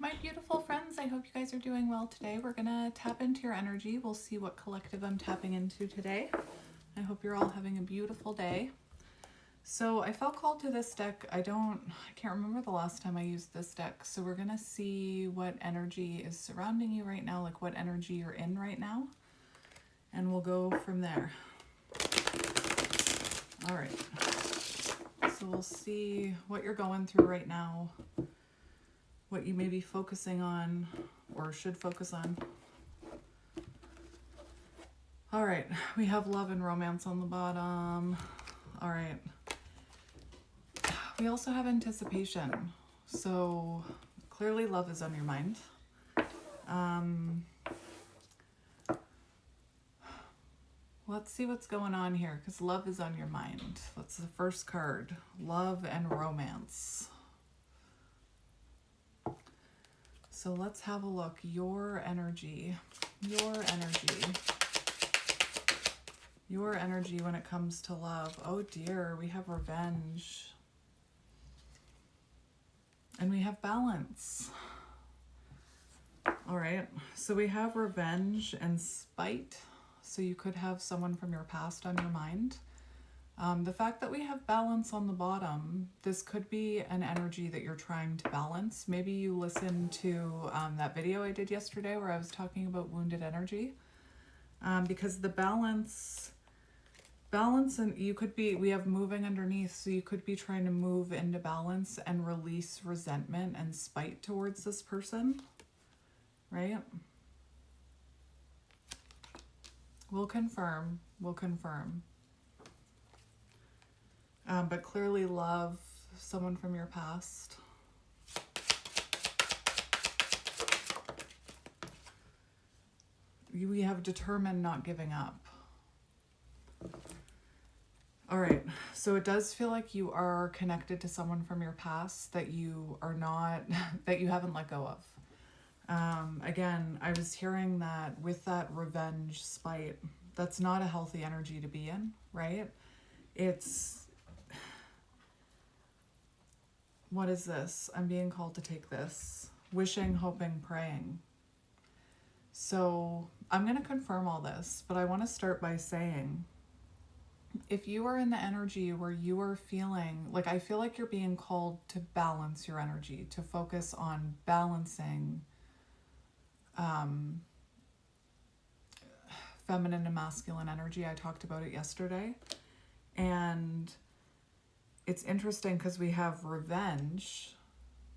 my beautiful friends. I hope you guys are doing well today. We're gonna tap into your energy. We'll see what collective I'm tapping into today. I hope you're all having a beautiful day. So I felt called to this deck. I can't remember the last time I used this deck. So we're gonna see what energy is surrounding you right now, like what energy you're in right now. And we'll go from there. All right. So we'll see what you're going through right now, what you may be focusing on or should focus on. All right, we have love and romance on the bottom. All right. We also have anticipation. So clearly love is on your mind. Let's see what's going on here, because love is on your mind. That's the first card, love and romance. So let's have a look. Your energy when it comes to love. Oh dear, we have revenge. And we have balance. All right, so we have revenge and spite. So you could have someone from your past on your mind. The fact that we have balance on the bottom, this could be an energy that you're trying to balance. Maybe you listened to that video I did yesterday where I was talking about wounded energy. Because the balance and we have moving underneath, so you could be trying to move into balance and release resentment and spite towards this person, right? We'll confirm. But clearly love someone from your past. We have determined, not giving up. All right, so it does feel like you are connected to someone from your past that you are not, that you haven't let go of. Again, I was hearing that with that revenge, spite, that's not a healthy energy to be in, right? What is this? I'm being called to take this. Wishing, hoping, praying. So I'm going to confirm all this, but I want to start by saying, if you are in the energy where you are feeling, like I feel like you're being called to balance your energy, to focus on balancing feminine and masculine energy. I talked about it yesterday. And it's interesting because we have revenge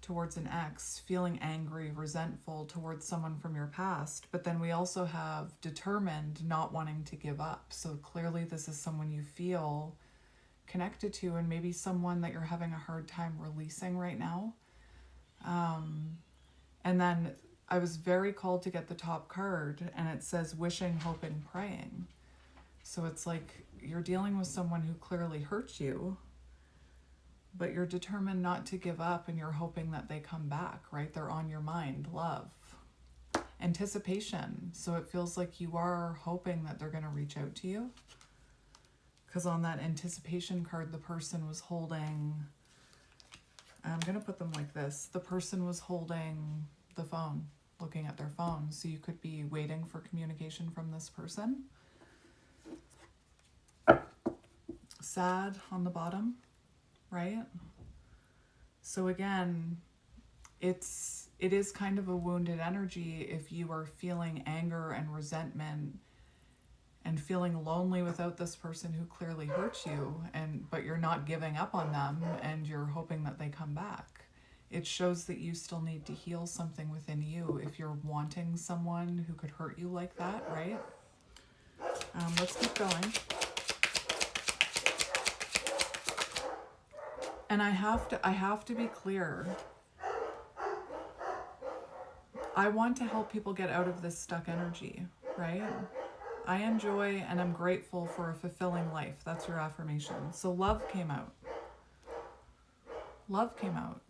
towards an ex, feeling angry, resentful towards someone from your past, but then we also have determined, not wanting to give up. So clearly this is someone you feel connected to, and maybe someone that you're having a hard time releasing right now. And then I was very called to get the top card, and it says wishing, hoping, praying. So it's like you're dealing with someone who clearly hurt you, but you're determined not to give up, and you're hoping that they come back, right? They're on your mind. Love. Anticipation. So it feels like you are hoping that they're going to reach out to you. Because on that anticipation card, the person was holding, I'm going to put them like this. The person was holding the phone, looking at their phone. So you could be waiting for communication from this person. Sad on the bottom, right? So again, it is kind of a wounded energy if you are feeling anger and resentment and feeling lonely without this person who clearly hurts you, but you're not giving up on them and you're hoping that they come back. It shows that you still need to heal something within you if you're wanting someone who could hurt you like that, right? Let's keep going. And I have to be clear. I want to help people get out of this stuck energy, right? I enjoy and I'm grateful for a fulfilling life. That's your affirmation. So love came out.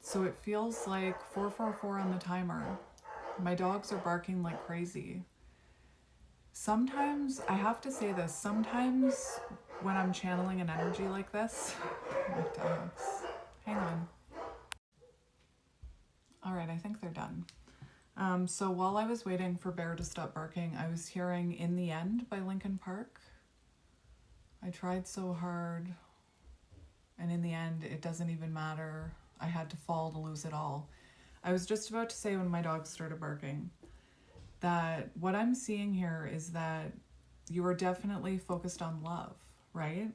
So it feels like 444 on the timer. My dogs are barking like crazy. Sometimes, I have to say this, sometimes when I'm channeling an energy like this, my dogs, hang on. All right, I think they're done. So while I was waiting for Bear to stop barking, I was hearing In the End by Linkin Park. I tried so hard, and in the end, it doesn't even matter. I had to fall to lose it all. I was just about to say when my dog started barking that what I'm seeing here is that you are definitely focused on love, right?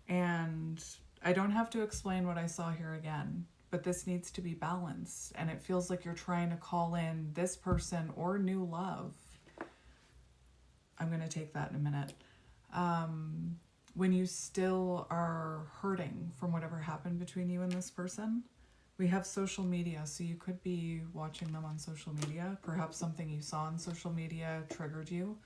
And I don't have to explain what I saw here again, but this needs to be balanced. And it feels like you're trying to call in this person or new love. I'm going to take that in a minute. When you still are hurting from whatever happened between you and this person, we have social media. So you could be watching them on social media. Perhaps something you saw on social media triggered you.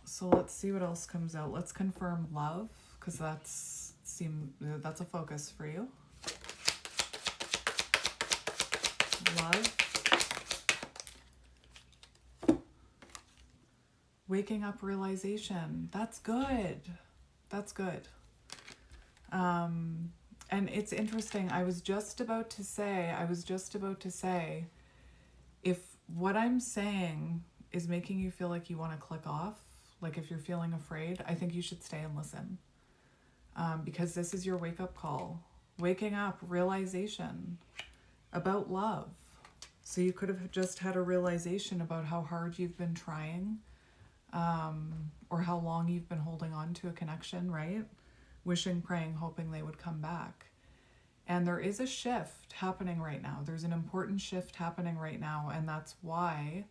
So let's see what else comes out. Let's confirm love, because that's a focus for you. Love. Waking up realization. That's good. That's good. And it's interesting. I was just about to say, if what I'm saying is making you feel like you want to click off, like if you're feeling afraid, I think you should stay and listen. Because this is your wake-up call. Waking up, realization about love. So you could have just had a realization about how hard you've been trying, or how long you've been holding on to a connection, right? Wishing, praying, hoping they would come back. And there is a shift happening right now. There's an important shift happening right now, and that's why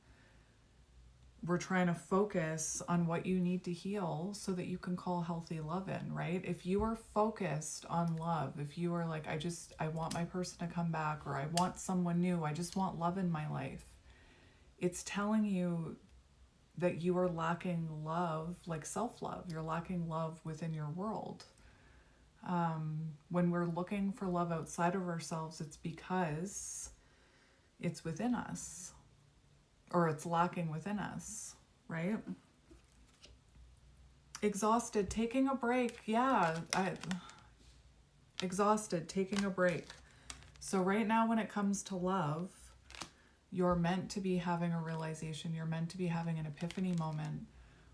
we're trying to focus on what you need to heal so that you can call healthy love in, right? If you are focused on love, if you are like, I want my person to come back, or I want someone new, I just want love in my life, it's telling you that you are lacking love, like self-love. You're lacking love within your world. When we're looking for love outside of ourselves, it's because it's within us, or it's lacking within us, right? Exhausted, taking a break. Yeah, exhausted, taking a break. So right now when it comes to love, you're meant to be having a realization. You're meant to be having an epiphany moment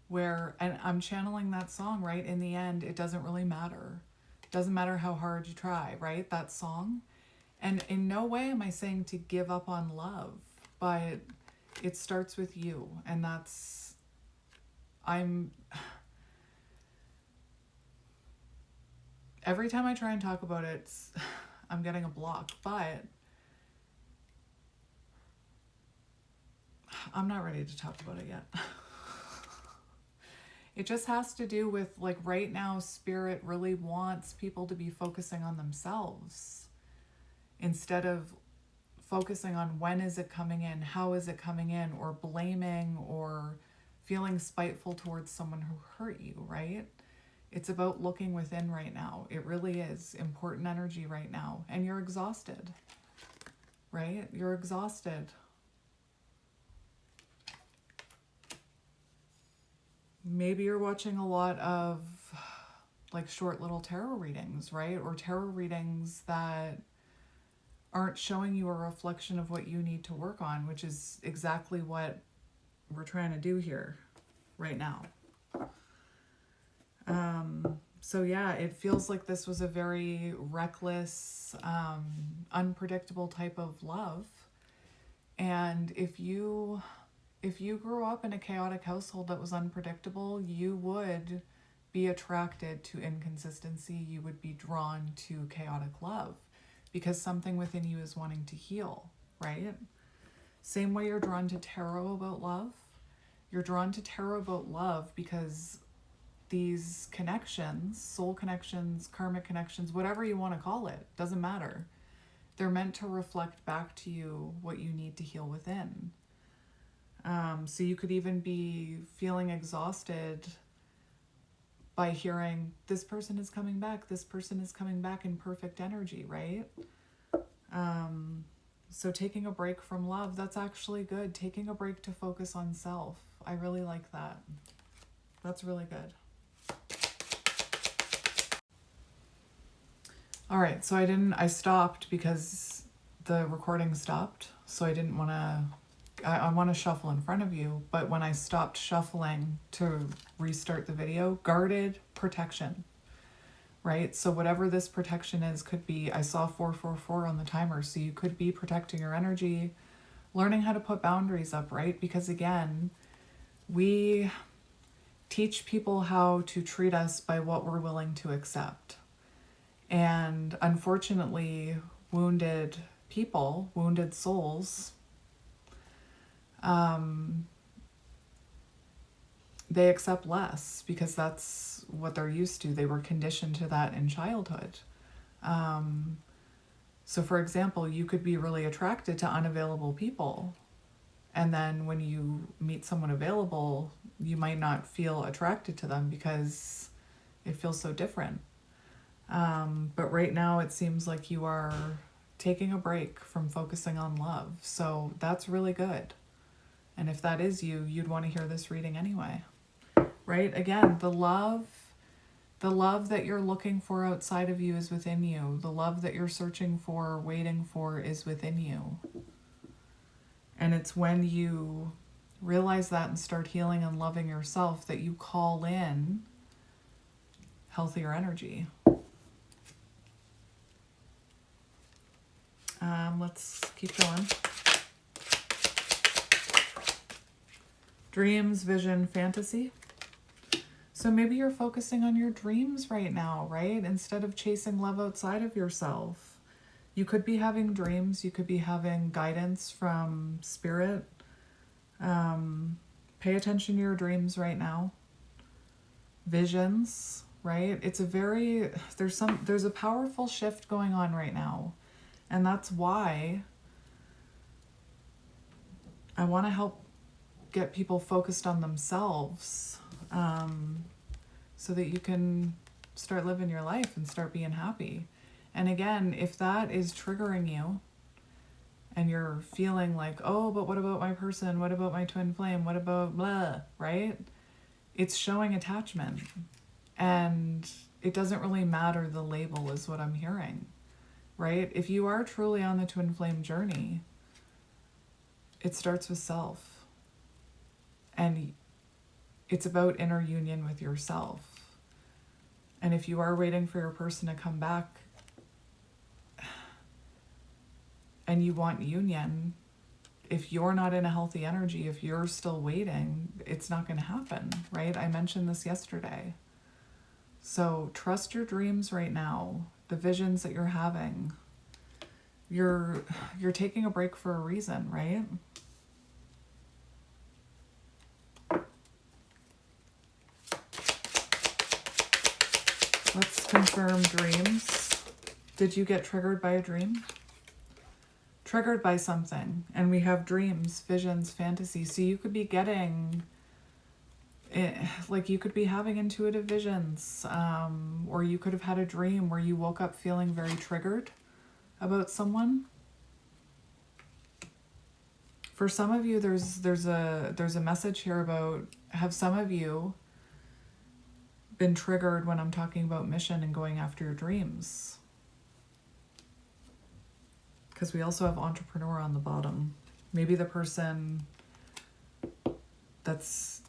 where, and I'm channeling that song, right? In the end, it doesn't really matter. It doesn't matter how hard you try, right? That song. And in no way am I saying to give up on love, but it starts with you. And that's, every time I try and talk about it, I'm getting a block, but I'm not ready to talk about it yet. It just has to do with, like, right now, Spirit really wants people to be focusing on themselves instead of focusing on when is it coming in, how is it coming in, or blaming or feeling spiteful towards someone who hurt you, right? It's about looking within right now. It really is important energy right now. And you're exhausted, right? You're exhausted. Maybe you're watching a lot of like short little tarot readings, right? Or tarot readings that aren't showing you a reflection of what you need to work on, which is exactly what we're trying to do here right now. So yeah, it feels like this was a very reckless, unpredictable type of love. And if you grew up in a chaotic household that was unpredictable, you would be attracted to inconsistency. You would be drawn to chaotic love because something within you is wanting to heal, right? Same way you're drawn to tarot about love. You're drawn to tarot about love because these connections, soul connections, karmic connections, whatever you want to call it, doesn't matter. They're meant to reflect back to you what you need to heal within. So you could even be feeling exhausted by hearing this person is coming back, this person is coming back in perfect energy, right? So taking a break from love, that's actually good. Taking a break to focus on self. I really like that. That's really good. All right, so I stopped because the recording stopped. So I didn't want to, I want to shuffle in front of you. But when I stopped shuffling to restart the video, guarded protection, right? So whatever this protection is, could be, I saw 444 on the timer. So you could be protecting your energy, learning how to put boundaries up, right? Because again, we teach people how to treat us by what we're willing to accept. And unfortunately, wounded people, wounded souls, they accept less because that's what they're used to. They were conditioned to that in childhood. So for example, you could be really attracted to unavailable people. And then when you meet someone available, you might not feel attracted to them because it feels so different. But right now it seems like you are taking a break from focusing on love. So that's really good. And if that is you, you'd want to hear this reading anyway, right? Again, the love that you're looking for outside of you is within you. The love that you're searching for, waiting for, is within you. And it's when you realize that and start healing and loving yourself that you call in healthier energy. Let's keep going. Dreams, vision, fantasy. So maybe you're focusing on your dreams right now, right? Instead of chasing love outside of yourself. You could be having dreams. You could be having guidance from spirit. Pay attention to your dreams right now. Visions, right? It's a very, there's a powerful shift going on right now. And that's why I want to help get people focused on themselves, so that you can start living your life and start being happy. And again, if that is triggering you and you're feeling like, oh, but what about my person? What about my twin flame? What about blah, right? It's showing attachment. And it doesn't really matter the label is what I'm hearing, right? If you are truly on the twin flame journey, it starts with self. And it's about inner union with yourself. And if you are waiting for your person to come back and you want union, if you're not in a healthy energy, if you're still waiting, it's not going to happen, right? I mentioned this yesterday. So trust your dreams right now, the visions that you're having. You're taking a break for a reason, right? Let's confirm dreams. Did you get triggered by a dream? Triggered by something. And we have dreams, visions, fantasy. So you could be getting, like you could be having intuitive visions, or you could have had a dream where you woke up feeling very triggered about someone. For some of you, there's a message here about, have some of you been triggered when I'm talking about mission and going after your dreams? Because we also have entrepreneur on the bottom. Maybe the person that's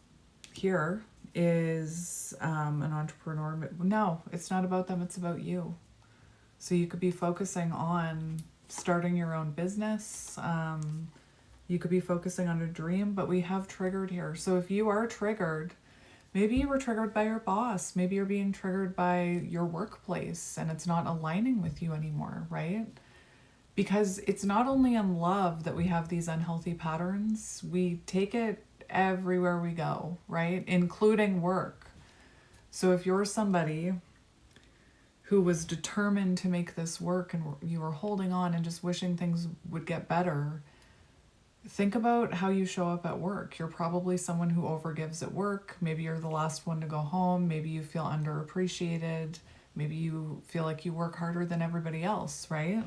here is an entrepreneur. No, it's not about them, it's about you. So you could be focusing on starting your own business. You could be focusing on a dream, but we have triggered here. So if you are triggered, maybe you were triggered by your boss. Maybe you're being triggered by your workplace and it's not aligning with you anymore, right? Because it's not only in love that we have these unhealthy patterns. We take it everywhere we go, right? Including work. So if you're somebody who was determined to make this work and you were holding on and just wishing things would get better, think about how you show up at work. You're probably someone who overgives at work. Maybe you're the last one to go home. Maybe you feel underappreciated. Maybe you feel like you work harder than everybody else, right?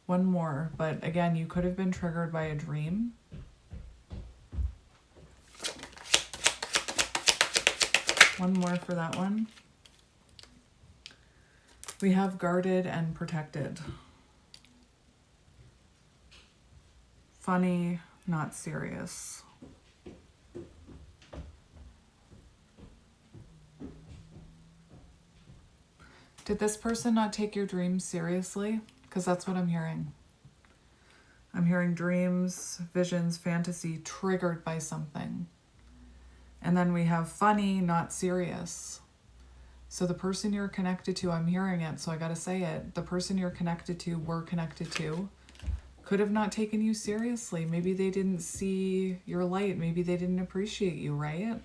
One more, but again, you could have been triggered by a dream. One more for that one. We have guarded and protected. Funny, not serious. Did this person not take your dreams seriously? Because that's what I'm hearing. I'm hearing dreams, visions, fantasy triggered by something. And then we have funny, not serious. So the person you're connected to, I'm hearing it, so I gotta say it. The person you're connected to, were connected to, could have not taken you seriously. Maybe they didn't see your light. Maybe they didn't appreciate you, right?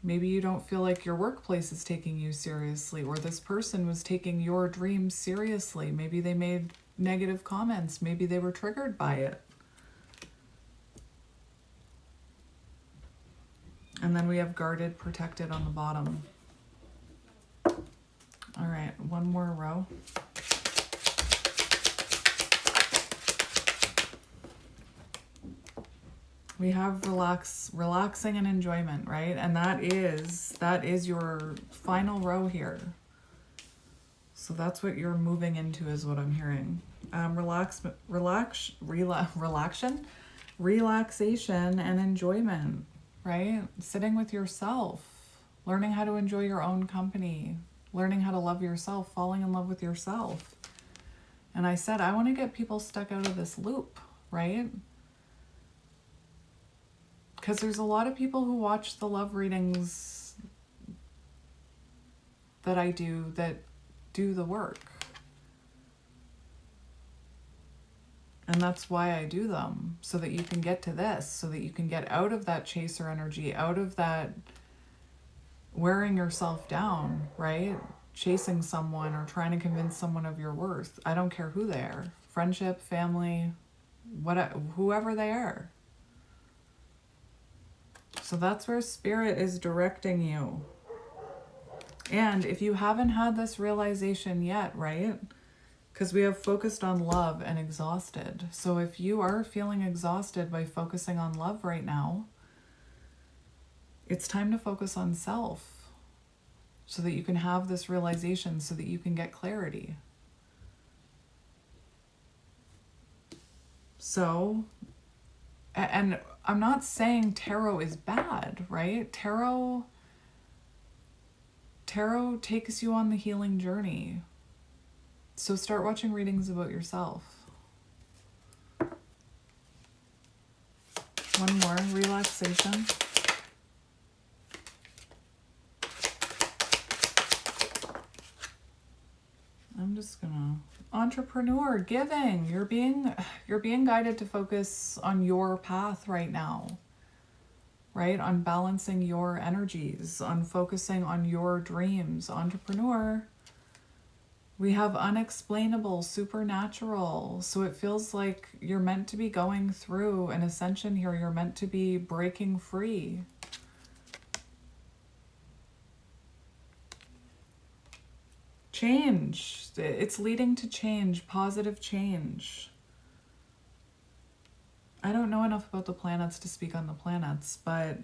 Maybe you don't feel like your workplace is taking you seriously, or this person was taking your dreams seriously. Maybe they made negative comments. Maybe they were triggered by it. And then we have guarded, protected on the bottom. All right, one more row. We have relaxing and enjoyment, right? And that is your final row here. So that's what you're moving into, is what I'm hearing. Relaxation and enjoyment, right? Sitting with yourself, learning how to enjoy your own company, learning how to love yourself, falling in love with yourself. And I said, I want to get people stuck out of this loop, right? Because there's a lot of people who watch the love readings that I do that do the work. And that's why I do them, so that you can get to this, so that you can get out of that chaser energy, out of that wearing yourself down, right? Chasing someone or trying to convince someone of your worth. I don't care who they are. Friendship, family, whoever they are. So that's where Spirit is directing you. And if you haven't had this realization yet, right? Because we have focused on love and exhausted. So if you are feeling exhausted by focusing on love right now, it's time to focus on self, so that you can have this realization, so that you can get clarity. So, and I'm not saying tarot is bad, right? Tarot takes you on the healing journey. So start watching readings about yourself. One more, relaxation. I'm just gonna, entrepreneur, giving. You're being guided to focus on your path right now, right? On balancing your energies, on focusing on your dreams. Entrepreneur, we have unexplainable, supernatural. So it feels like you're meant to be going through an ascension here. You're meant to be breaking free. Change. It's leading to change, positive change. I don't know enough about the planets to speak on the planets, but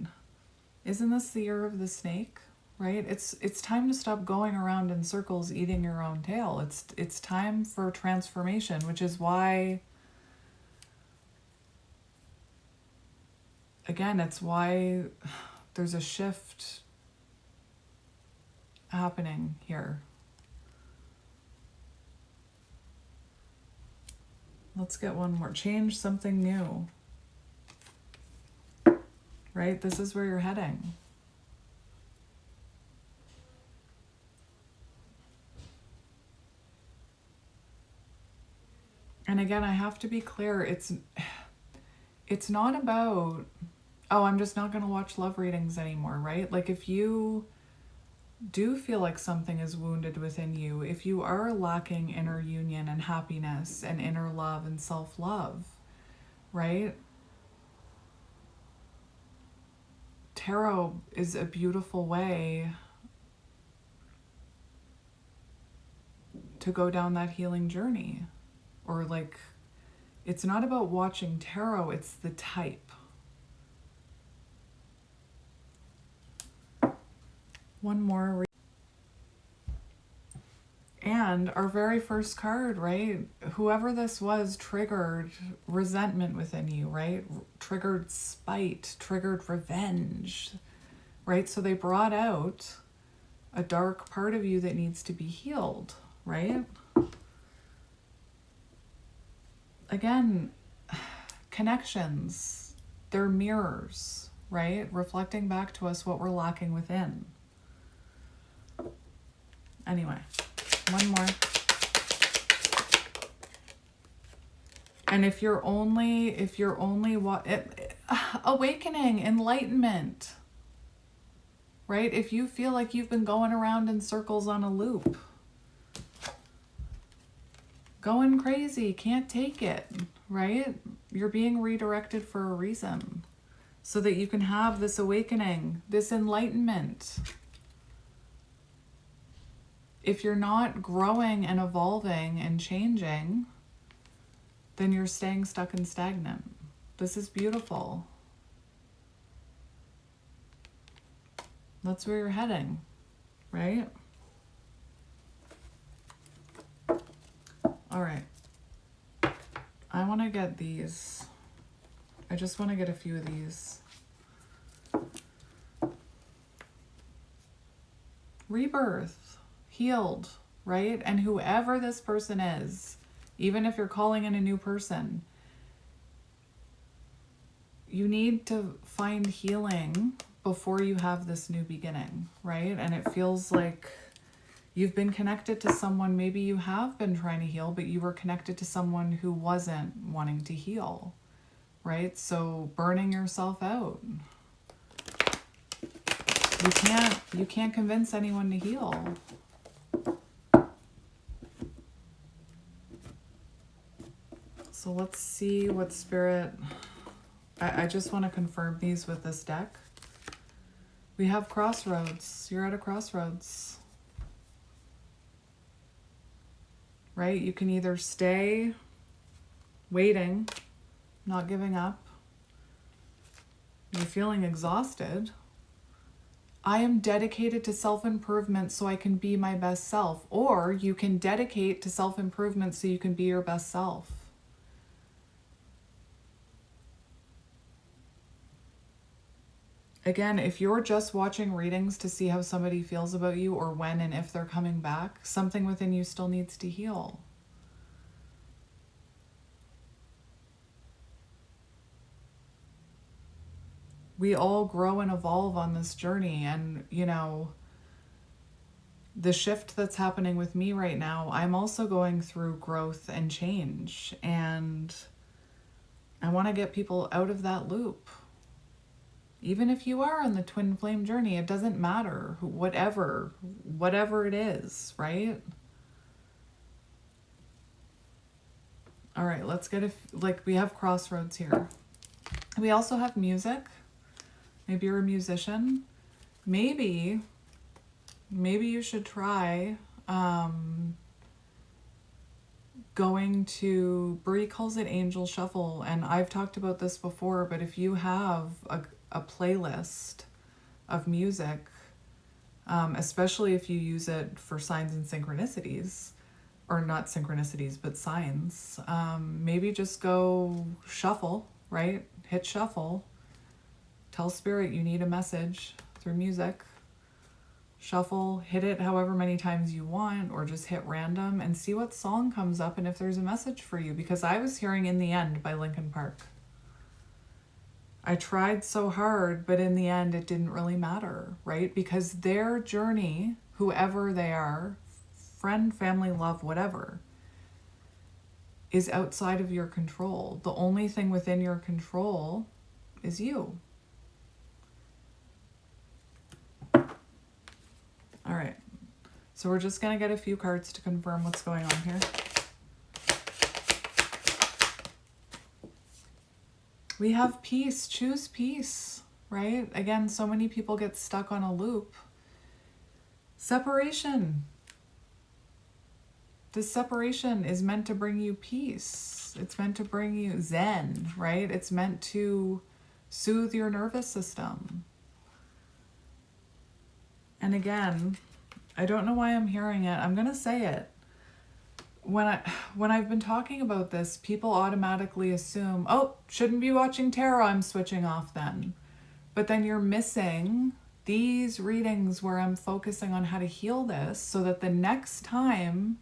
isn't this the year of the snake, right? It's time to stop going around in circles eating your own tail. It's time for transformation, which is why, again, it's why there's a shift happening here. Let's get one more. Change something new. Right? This is where you're heading. And again, I have to be clear. It's not about, oh, I'm just not going to watch love readings anymore, right? Like if you do feel like something is wounded within you, if you are lacking inner union and happiness and inner love and self-love, right? Tarot is a beautiful way to go down that healing journey. Or like, it's not about watching tarot, it's the type. One more. And our very first card, right? Whoever this was triggered resentment within you, right? Triggered spite, triggered revenge, right? So they brought out a dark part of you that needs to be healed, right? Again, connections, they're mirrors, right? Reflecting back to us what we're lacking within. Anyway, one more. And if you're only awakening, enlightenment, right? If you feel like you've been going around in circles on a loop, going crazy, can't take it, right? You're being redirected for a reason so that you can have this awakening, this enlightenment. If you're not growing and evolving and changing, then you're staying stuck and stagnant. This is beautiful. That's where you're heading, right? All right. I want to get these. I just want to get a few of these. Rebirth, healed, right? And whoever this person is, even if you're calling in a new person, you need to find healing before you have this new beginning, right? And it feels like you've been connected to someone, maybe you have been trying to heal, but you were connected to someone who wasn't wanting to heal, right? So burning yourself out. You can't convince anyone to heal. So let's see what spirit... I just want to confirm these with this deck. We have crossroads. You're at a crossroads. Right? You can either stay waiting, not giving up. You're feeling exhausted. I am dedicated to self-improvement so I can be my best self. Or you can dedicate to self-improvement so you can be your best self. Again, if you're just watching readings to see how somebody feels about you or when and if they're coming back, something within you still needs to heal. We all grow and evolve on this journey, and, you know, the shift that's happening with me right now, I'm also going through growth and change, and I want to get people out of that loop. Even if you are on the twin flame journey, it doesn't matter, whatever it is, right? All right, let's get we have crossroads here. We also have music. Maybe you're a musician. Maybe you should try going to, Brie calls it Angel Shuffle, and I've talked about this before, but if you have a playlist of music, especially if you use it for signs and synchronicities, or not synchronicities, but signs, maybe just go shuffle, right? Hit shuffle. Tell Spirit you need a message through music. Shuffle, hit it however many times you want, or just hit random and see what song comes up and if there's a message for you. Because I was hearing In the End by Linkin Park. I tried so hard, but in the end it didn't really matter, right? Because their journey, whoever they are, friend, family, love, whatever, is outside of your control. The only thing within your control is you. All right, so we're just going to get a few cards to confirm what's going on here. We have peace. Choose peace, right? Again, so many people get stuck on a loop. Separation. This separation is meant to bring you peace. It's meant to bring you zen, right? It's meant to soothe your nervous system. And again, I don't know why I'm hearing it. I'm going to say it. when I've been talking about this, people automatically assume, oh, shouldn't be watching tarot, I'm switching off then. But then you're missing these readings where I'm focusing on how to heal this so that the next time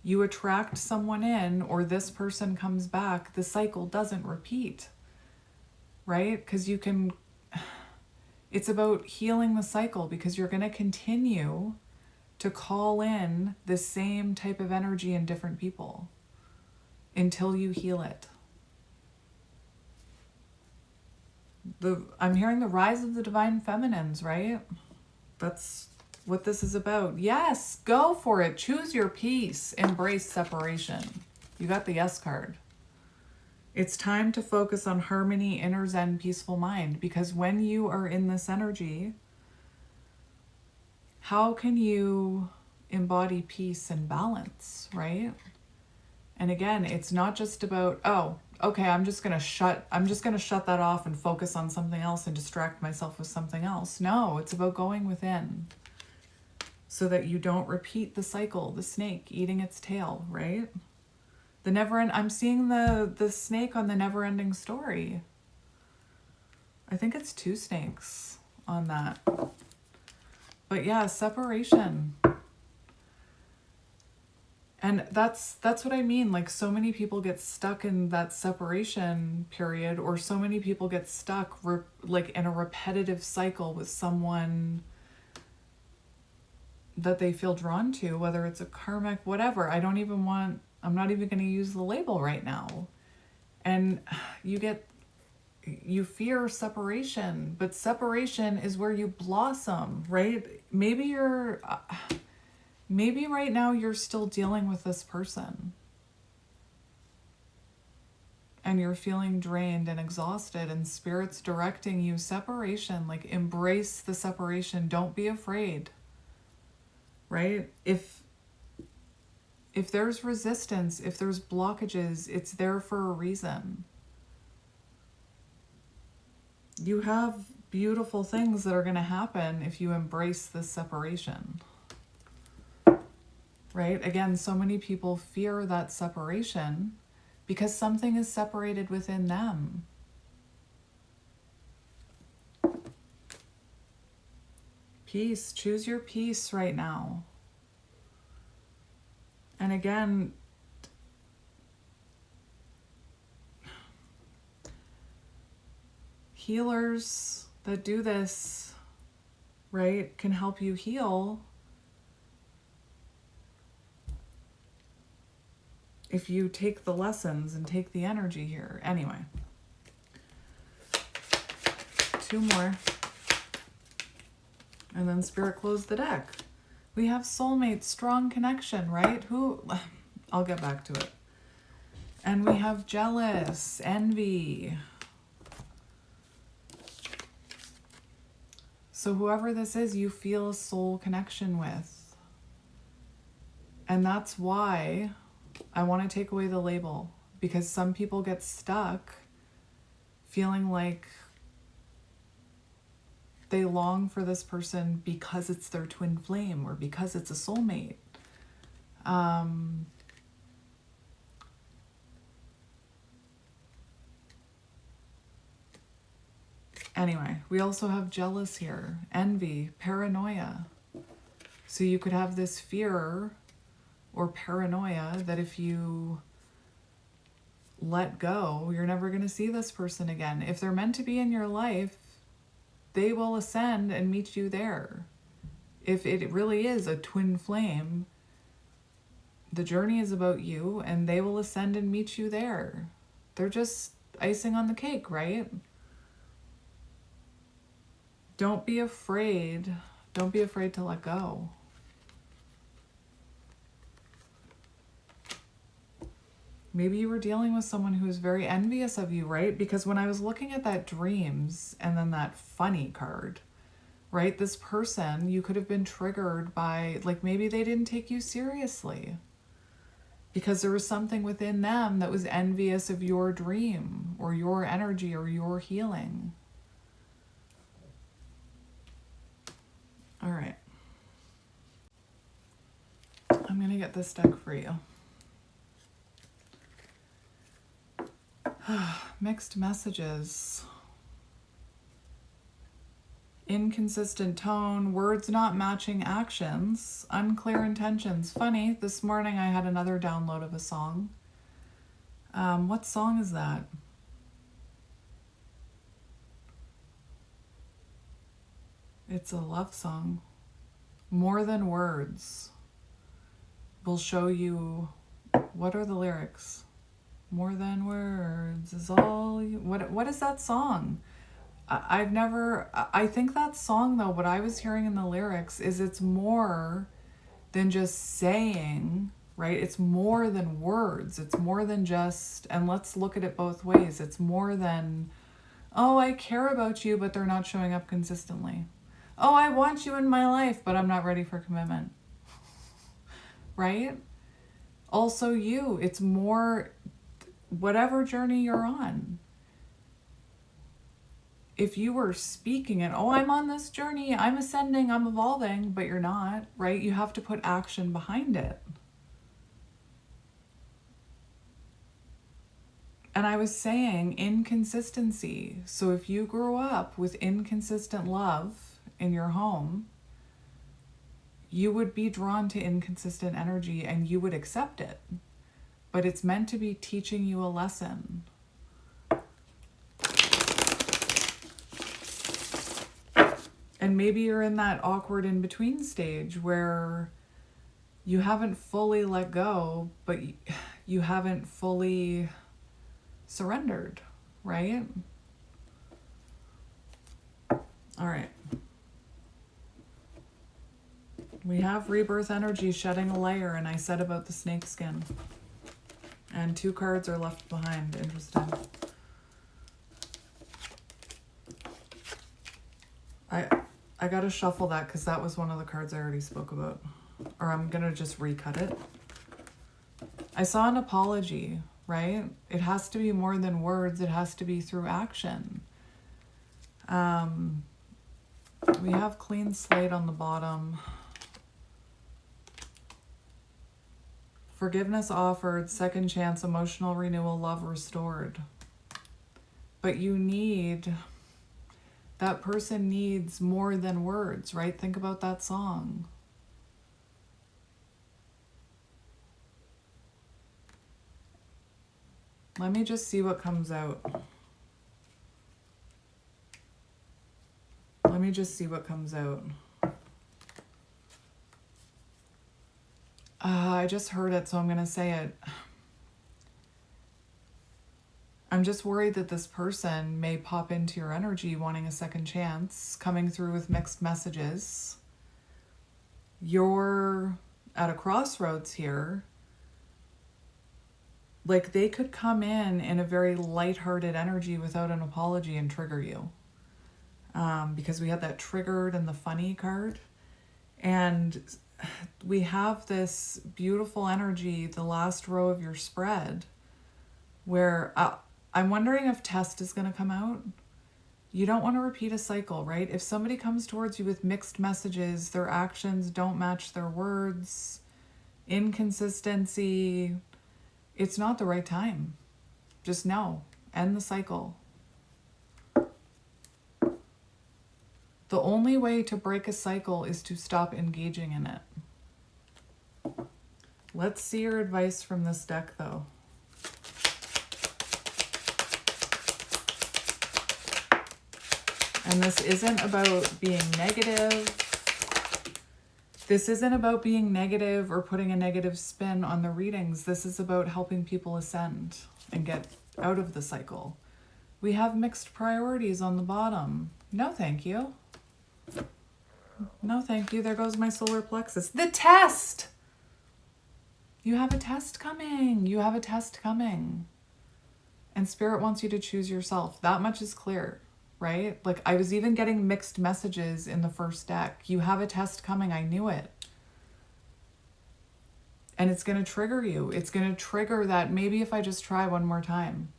you attract someone in or this person comes back, the cycle doesn't repeat, right? Because it's about healing the cycle, because you're going to continue to call in the same type of energy in different people until you heal it. I'm hearing the rise of the divine feminines, right? That's what this is about. Yes, go for it. Choose your peace. Embrace separation. You got the yes card. It's time to focus on harmony, inner zen, peaceful mind, because when you are in this energy, how can you embody peace and balance, right? And again, it's not just about, oh, okay, I'm just going to shut that off and focus on something else and distract myself with something else. No, it's about going within so that you don't repeat the cycle, the snake eating its tail, right? I'm seeing the snake on the never-ending story. I think it's 2 snakes on that. But yeah, separation. And that's what I mean. Like, so many people get stuck in that separation period, or so many people get stuck like in a repetitive cycle with someone that they feel drawn to, whether it's a karmic, whatever. I'm not even going to use the label right now. And you fear separation, but separation is where you blossom, right? Maybe right now you're still dealing with this person and you're feeling drained and exhausted, and Spirit's directing you separation. Like, embrace the separation. Don't be afraid, right? If there's resistance, if there's blockages, it's there for a reason. You have beautiful things that are going to happen if you embrace this separation. Right? Again, so many people fear that separation because something is separated within them. Peace. Choose your peace right now. And again, healers that do this, right, can help you heal if you take the lessons and take the energy here. Anyway, 2 more. And then Spirit closed the deck. We have soulmates, strong connection, right? I'll get back to it. And we have jealous, envy. So whoever this is, you feel a soul connection with. And that's why I want to take away the label, because some people get stuck feeling like they long for this person because it's their twin flame or because it's a soulmate. Anyway, we also have jealous here, envy, paranoia. So you could have this fear or paranoia that if you let go, you're never going to see this person again. If they're meant to be in your life, they will ascend and meet you there. If it really is a twin flame, the journey is about you and they will ascend and meet you there. They're just icing on the cake, right? Don't be afraid. Don't be afraid to let go. Maybe you were dealing with someone who is very envious of you, right? Because when I was looking at that dreams and then that funny card, right? This person, you could have been triggered by, like, maybe they didn't take you seriously because there was something within them that was envious of your dream or your energy or your healing. All right. I'm going to get this deck for you. Mixed messages. Inconsistent tone, words not matching actions, unclear intentions. Funny, this morning I had another download of a song. What song is that? It's a love song. More than words will show you. What are the lyrics? More than words is all you. What is that song? I've never. I think that song though. What I was hearing in the lyrics is it's more than just saying. Right? It's more than words. It's more than just. And let's look at it both ways. It's more than. Oh, I care about you, but they're not showing up consistently. Oh, I want you in my life, but I'm not ready for commitment. Right? Also you. It's more, whatever journey you're on. If you were speaking it, oh, I'm on this journey, I'm ascending, I'm evolving, but you're not, right? You have to put action behind it. And I was saying inconsistency. So if you grew up with inconsistent love in your home, you would be drawn to inconsistent energy and you would accept it. But it's meant to be teaching you a lesson. And maybe you're in that awkward in-between stage where you haven't fully let go, but you haven't fully surrendered, right? All right. We have rebirth energy shedding a layer, and I said about the snake skin. And 2 cards are left behind. Interesting. I gotta shuffle that because that was one of the cards I already spoke about. Or I'm gonna just recut it. I saw an apology, right? It has to be more than words. It has to be through action. We have clean slate on the bottom. Forgiveness offered, second chance, emotional renewal, love restored. But you need, that person needs more than words, right? Think about that song. Let me just see what comes out. Let me just see what comes out. I just heard it, so I'm going to say it. I'm just worried that this person may pop into your energy wanting a second chance, coming through with mixed messages. You're at a crossroads here. Like they could come in a very lighthearted energy without an apology and trigger you. Because we had that triggered and the funny card. And we have this beautiful energy, the last row of your spread, where I'm wondering if test is going to come out. You don't want to repeat a cycle, right? If somebody comes towards you with mixed messages, their actions don't match their words, inconsistency, it's not the right time. Just no. End the cycle. The only way to break a cycle is to stop engaging in it. Let's see your advice from this deck, though. And this isn't about being negative. This isn't about being negative or putting a negative spin on the readings. This is about helping people ascend and get out of the cycle. We have mixed priorities on the bottom. No, thank you. No, thank you. There goes my solar plexus. The test! You have a test coming. You have a test coming. And Spirit wants you to choose yourself. That much is clear, right? Like I was even getting mixed messages in the first deck. You have a test coming. I knew it. And it's going to trigger you. It's going to trigger that maybe if I just try one more time.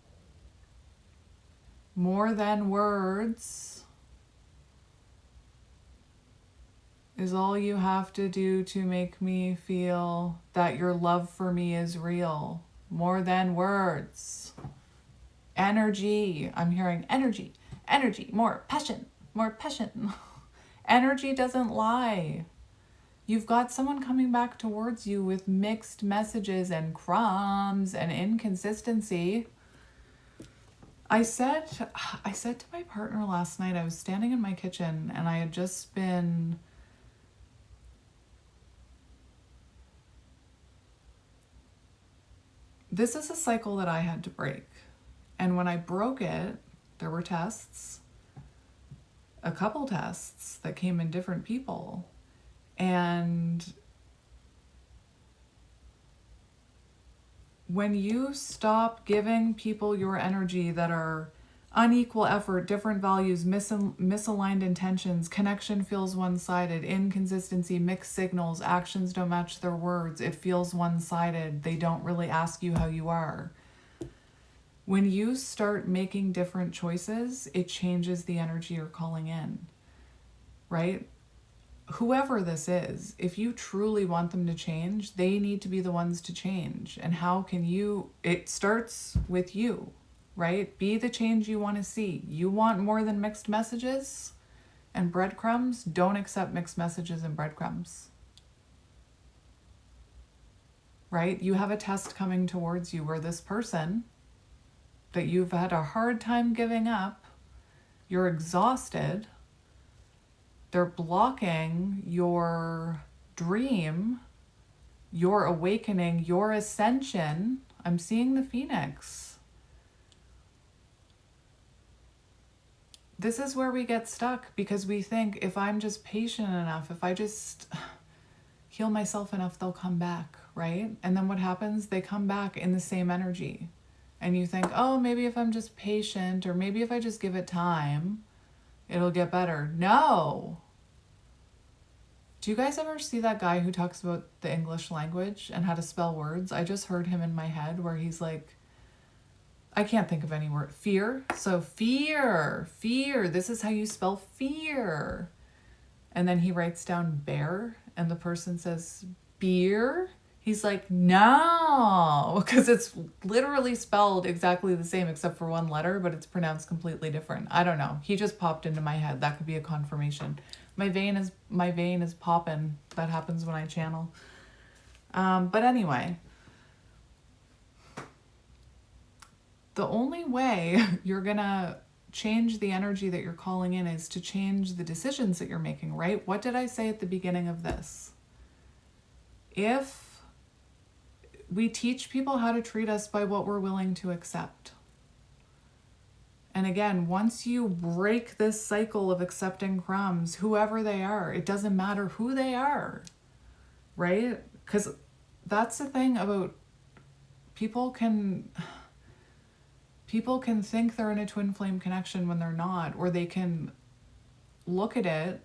More than words is all you have to do to make me feel that your love for me is real. More than words. Energy. I'm hearing energy, energy, more passion, more passion. Energy doesn't lie. You've got someone coming back towards you with mixed messages and crumbs and inconsistency. I said to my partner last night, I was standing in my kitchen and I had just been this is a cycle that I had to break. And when I broke it, there were tests, a couple tests that came in different people. And when you stop giving people your energy that are unequal effort, different values, misaligned intentions, connection feels one-sided, inconsistency, mixed signals, actions don't match their words, it feels one-sided, they don't really ask you how you are. When you start making different choices, it changes the energy you're calling in, right? Whoever this is, if you truly want them to change, they need to be the ones to change. And how can you, it starts with you, right? Be the change you want to see. You want more than mixed messages and breadcrumbs? Don't accept mixed messages and breadcrumbs, right? You have a test coming towards you where this person that you've had a hard time giving up, you're exhausted, they're blocking your dream, your awakening, your ascension. I'm seeing the phoenix. This is where we get stuck because we think if I'm just patient enough, if I just heal myself enough, they'll come back, right? And then what happens? They come back in the same energy. And you think, oh, maybe if I'm just patient or maybe if I just give it time, it'll get better. No. Do you guys ever see that guy who talks about the English language and how to spell words? I just heard him in my head where he's like, I can't think of any word. Fear. So fear. This is how you spell fear. And then he writes down bear and the person says beer. He's like, no, because it's literally spelled exactly the same except for one letter, but it's pronounced completely different. I don't know. He just popped into my head. That could be a confirmation. My vein is popping. That happens when I channel. But anyway, the only way you're gonna change the energy that you're calling in is to change the decisions that you're making, right? What did I say at the beginning of this? If we teach people how to treat us by what we're willing to accept. And again, once you break this cycle of accepting crumbs, whoever they are, it doesn't matter who they are, right? Because that's the thing about people can think they're in a twin flame connection when they're not, or they can look at it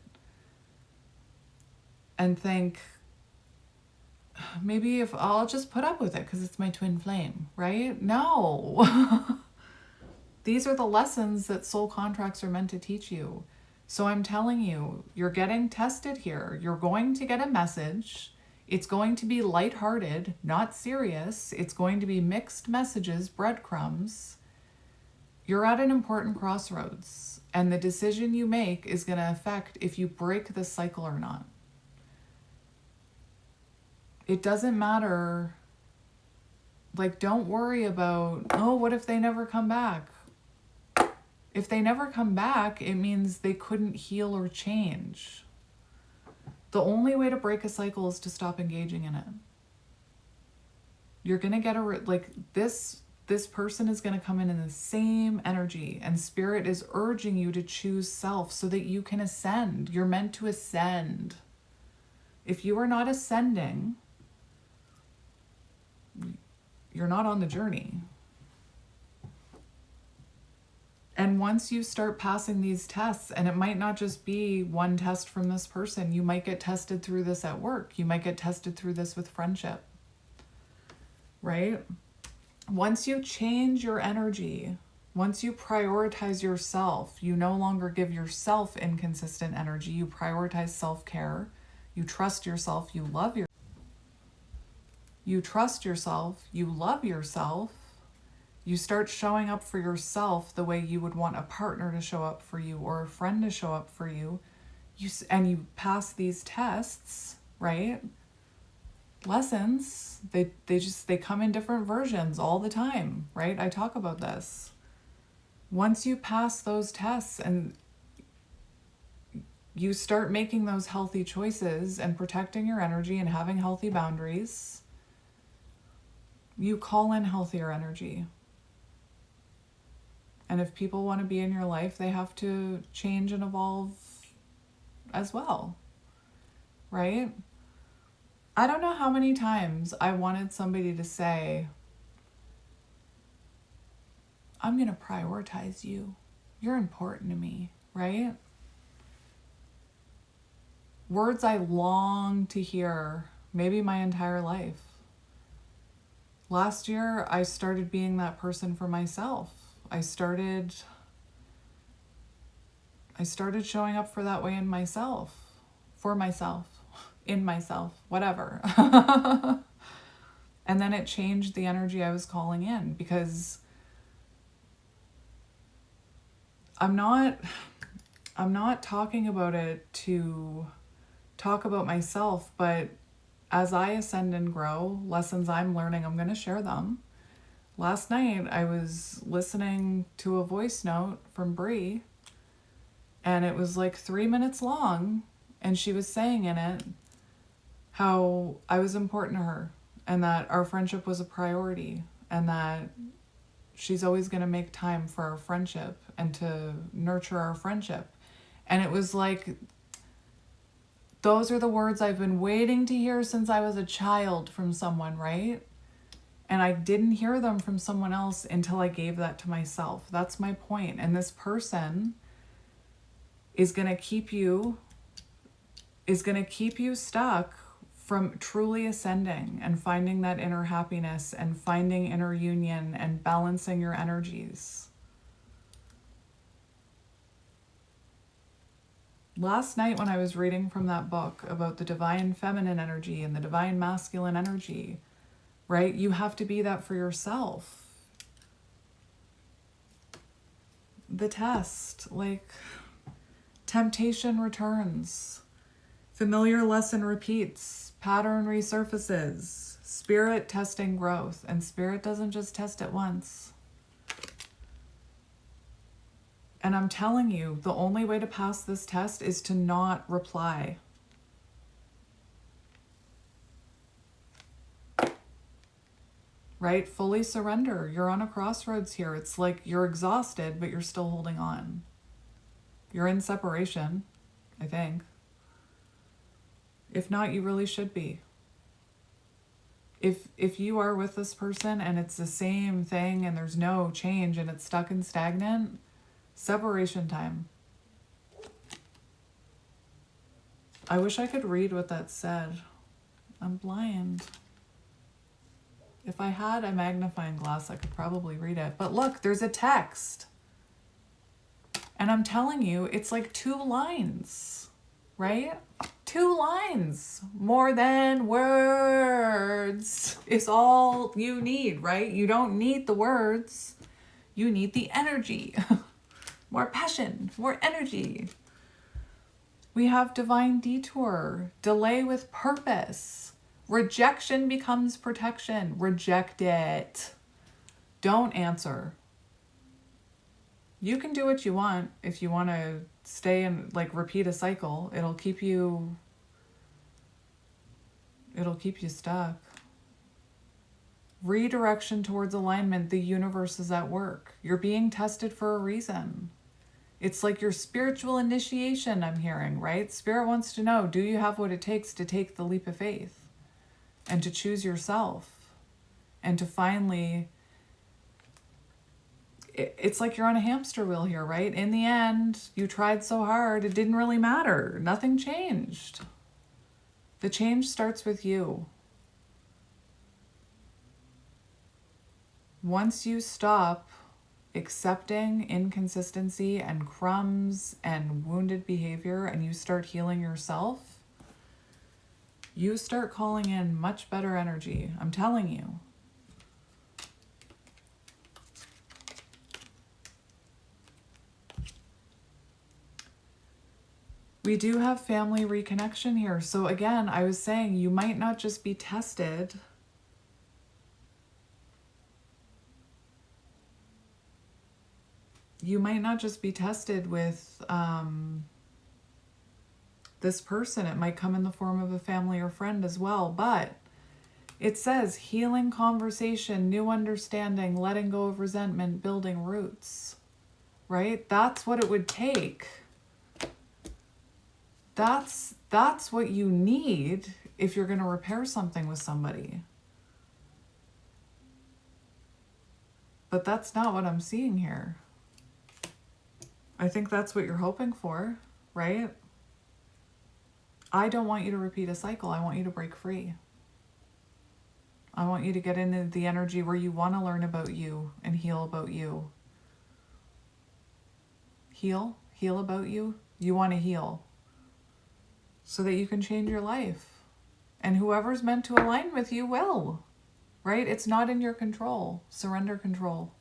and think, maybe if I'll just put up with it because it's my twin flame, right? No. These are the lessons that soul contracts are meant to teach you. So I'm telling you, you're getting tested here. You're going to get a message. It's going to be lighthearted, not serious. It's going to be mixed messages, breadcrumbs. You're at an important crossroads, and the decision you make is going to affect if you break this cycle or not. It doesn't matter. Like, don't worry about, oh, what if they never come back? If they never come back, it means they couldn't heal or change. The only way to break a cycle is to stop engaging in it. You're going to get this person is going to come in the same energy, and spirit is urging you to choose self so that you can ascend. You're meant to ascend. If you are not ascending, you're not on the journey. And once you start passing these tests, and it might not just be one test from this person, you might get tested through this at work. You might get tested through this with friendship, right? Once you change your energy, once you prioritize yourself, you no longer give yourself inconsistent energy. You prioritize self-care. You trust yourself. You love yourself. You trust yourself. You love yourself. You start showing up for yourself the way you would want a partner to show up for you or a friend to show up for you. And you pass these tests, right? Lessons, they come in different versions all the time, right? I talk about this. Once you pass those tests and you start making those healthy choices and protecting your energy and having healthy boundaries, you call in healthier energy. And if people want to be in your life, they have to change and evolve as well, right? I don't know how many times I wanted somebody to say, I'm going to prioritize you. You're important to me, right? Words I long to hear, maybe my entire life. Last year, I started being that person for myself. I started showing up for that way in myself, for myself, in myself, whatever. And then it changed the energy I was calling in, because I'm not talking about it to talk about myself, but as I ascend and grow, lessons I'm learning, I'm going to share them. Last night, I was listening to a voice note from Bree, and it was like 3 minutes long, and she was saying in it how I was important to her, and that our friendship was a priority, and that she's always going to make time for our friendship and to nurture our friendship. And it was like, those are the words I've been waiting to hear since I was a child from someone, right? And I didn't hear them from someone else until I gave that to myself. That's my point. And this person is going to keep you stuck from truly ascending and finding that inner happiness and finding inner union and balancing your energies. Last night when I was reading from that book about the divine feminine energy and the divine masculine energy, right? You have to be that for yourself. The test, like, temptation returns, familiar lesson repeats, pattern resurfaces, spirit testing growth, and spirit doesn't just test it once. And I'm telling you, the only way to pass this test is to not reply. Right? Fully surrender. You're on a crossroads here. It's like you're exhausted, but you're still holding on. You're in separation, I think. If not, you really should be. If you are with this person and it's the same thing and there's no change and it's stuck and stagnant, separation time. I wish I could read what that said. I'm blind. If I had a magnifying glass, I could probably read it. But look, there's a text. And I'm telling you, it's like 2 lines, right? 2 lines. More than words is all you need, right? You don't need the words. You need the energy. More passion, more energy. We have divine detour, delay with purpose. Rejection becomes protection. Reject it. Don't answer. You can do what you want if you want to stay and like repeat a cycle. It'll keep you stuck. Redirection towards alignment. The universe is at work. You're being tested for a reason. It's like your spiritual initiation, I'm hearing, right? Spirit wants to know, do you have what it takes to take the leap of faith and to choose yourself and to finally, it's like you're on a hamster wheel here, right? In the end, you tried so hard, it didn't really matter. Nothing changed. The change starts with you. Once you stop accepting inconsistency and crumbs and wounded behavior and you start healing yourself, you start calling in much better energy. I'm telling you. We do have family reconnection here. So again, I was saying you might not just be tested. You might not just be tested with this person. It might come in the form of a family or friend as well. But it says healing conversation, new understanding, letting go of resentment, building roots. Right? That's what it would take. That's what you need if you're going to repair something with somebody. But that's not what I'm seeing here. I think that's what you're hoping for, right? I don't want you to repeat a cycle. I want you to break free. I want you to get into the energy where you want to learn about you and heal about you. Heal about you. You want to heal so that you can change your life. And whoever's meant to align with you will, right? It's not in your control. Surrender control.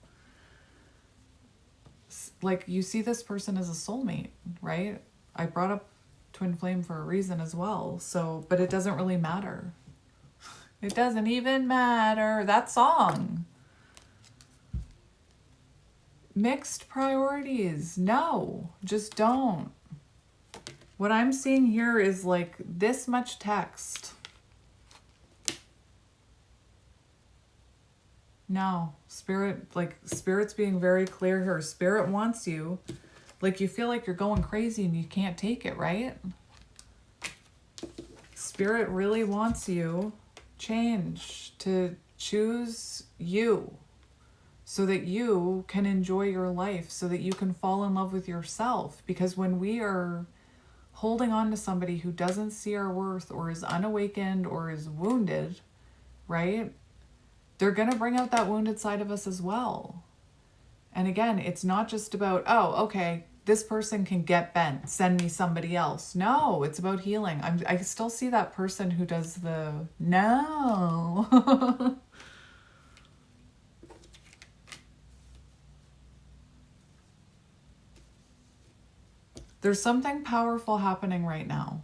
Like, you see this person as a soulmate, right? I brought up twin flame for a reason as well. So, but it doesn't really matter. It doesn't even matter. That song. Mixed priorities. No, just don't. What I'm seeing here is like this much text. No, Spirit's being very clear here. Spirit wants you. Like, you feel like you're going crazy and you can't take it, right? Spirit really wants you to choose you so that you can enjoy your life, so that you can fall in love with yourself. Because when we are holding on to somebody who doesn't see our worth or is unawakened or is wounded, right? They're going to bring out that wounded side of us as well. And again, it's not just about, oh, okay, this person can get bent, send me somebody else. No, it's about healing. I still see that person who does the no. There's something powerful happening right now.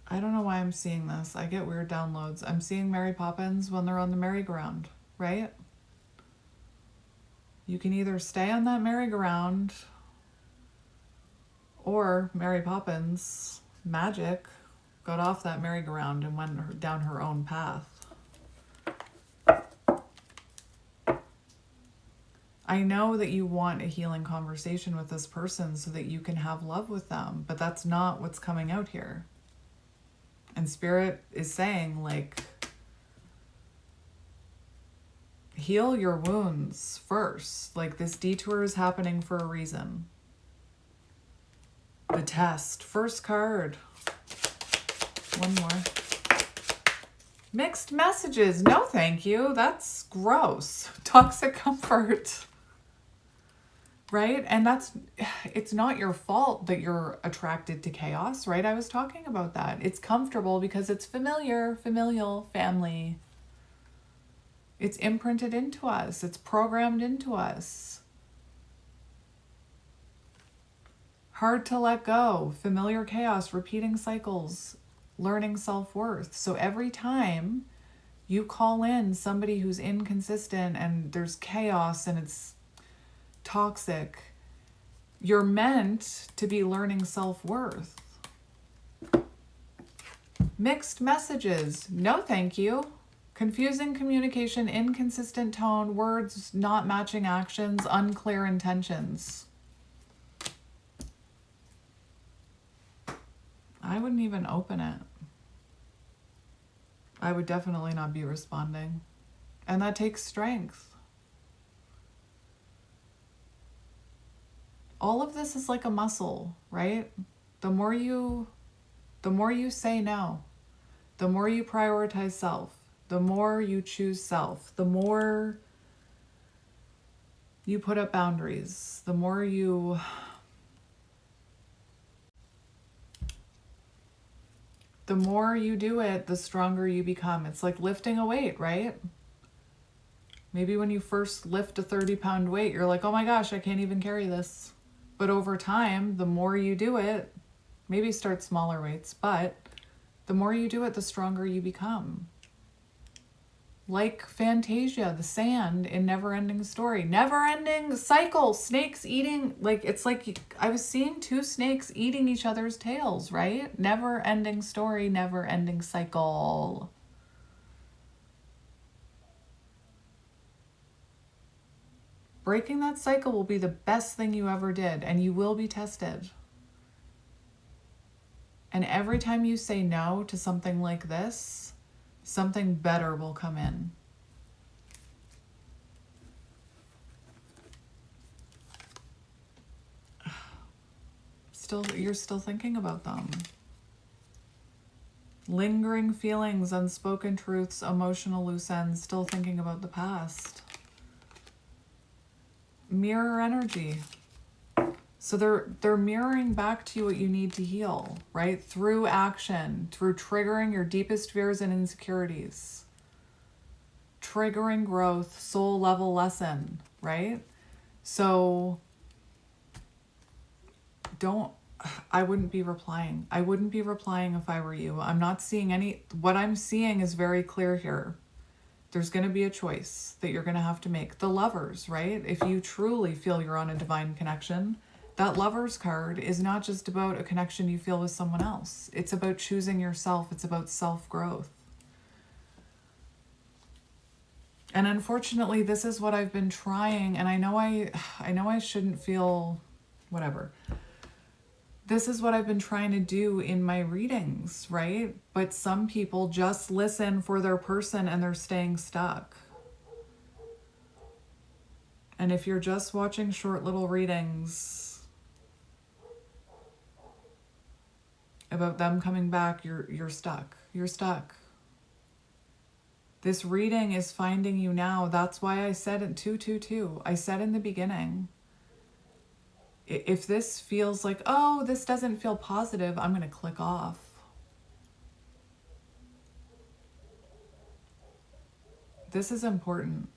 I don't know why I'm seeing this. I get weird downloads. I'm seeing Mary Poppins when they're on the merry-go-round, right? You can either stay on that merry-go-round or Mary Poppins, magic, got off that merry-go-round and went down her own path. I know that you want a healing conversation with this person so that you can have love with them, but that's not what's coming out here. And Spirit is saying, like, heal your wounds first. Like, this detour is happening for a reason. The test. First card. One more. Mixed messages. No, thank you. That's gross. Toxic comfort. Right? And it's not your fault that you're attracted to chaos, right? I was talking about that. It's comfortable because it's familiar, familial, family. It's imprinted into us. It's programmed into us. Hard to let go. Familiar chaos, repeating cycles, learning self-worth. So every time you call in somebody who's inconsistent and there's chaos and it's toxic, you're meant to be learning self-worth. Mixed messages. No, thank you. Confusing communication, inconsistent tone, words not matching actions, unclear intentions. I wouldn't even open it. I would definitely not be responding. And that takes strength. All of this is like a muscle, right? The more you say no, the more you prioritize self, the more you choose self, the more you put up boundaries, the more you do it, the stronger you become. It's like lifting a weight, right? Maybe when you first lift a 30-pound weight, you're like, oh my gosh, I can't even carry this. But over time, the more you do it, maybe start smaller weights, but the more you do it, the stronger you become. Like Fantasia, the sand in Never Ending Story. Never ending cycle, snakes eating, like it's like I was seeing two snakes eating each other's tails, right? Never ending story, never ending cycle. Breaking that cycle will be the best thing you ever did, and you will be tested. And every time you say no to something like this, something better will come in. You're still thinking about them. Lingering feelings, unspoken truths, emotional loose ends, still thinking about the past. Mirror energy. So they're mirroring back to you what you need to heal, right? Through action, through triggering your deepest fears and insecurities. Triggering growth, soul level lesson, right? So I wouldn't be replying. I wouldn't be replying if I were you. I'm not seeing what I'm seeing is very clear here. There's going to be a choice that you're going to have to make. The Lovers, right? If you truly feel you're on a divine connection, that Lovers card is not just about a connection you feel with someone else. It's about choosing yourself. It's about self-growth. And unfortunately, this is what I've been trying, and I know I shouldn't feel whatever. This is what I've been trying to do in my readings, right? But some people just listen for their person and they're staying stuck. And if you're just watching short little readings about them coming back, you're stuck. You're stuck. This reading is finding you now. That's why I said it 222. I said in the beginning, if this feels like, oh, this doesn't feel positive, I'm going to click off. This is important.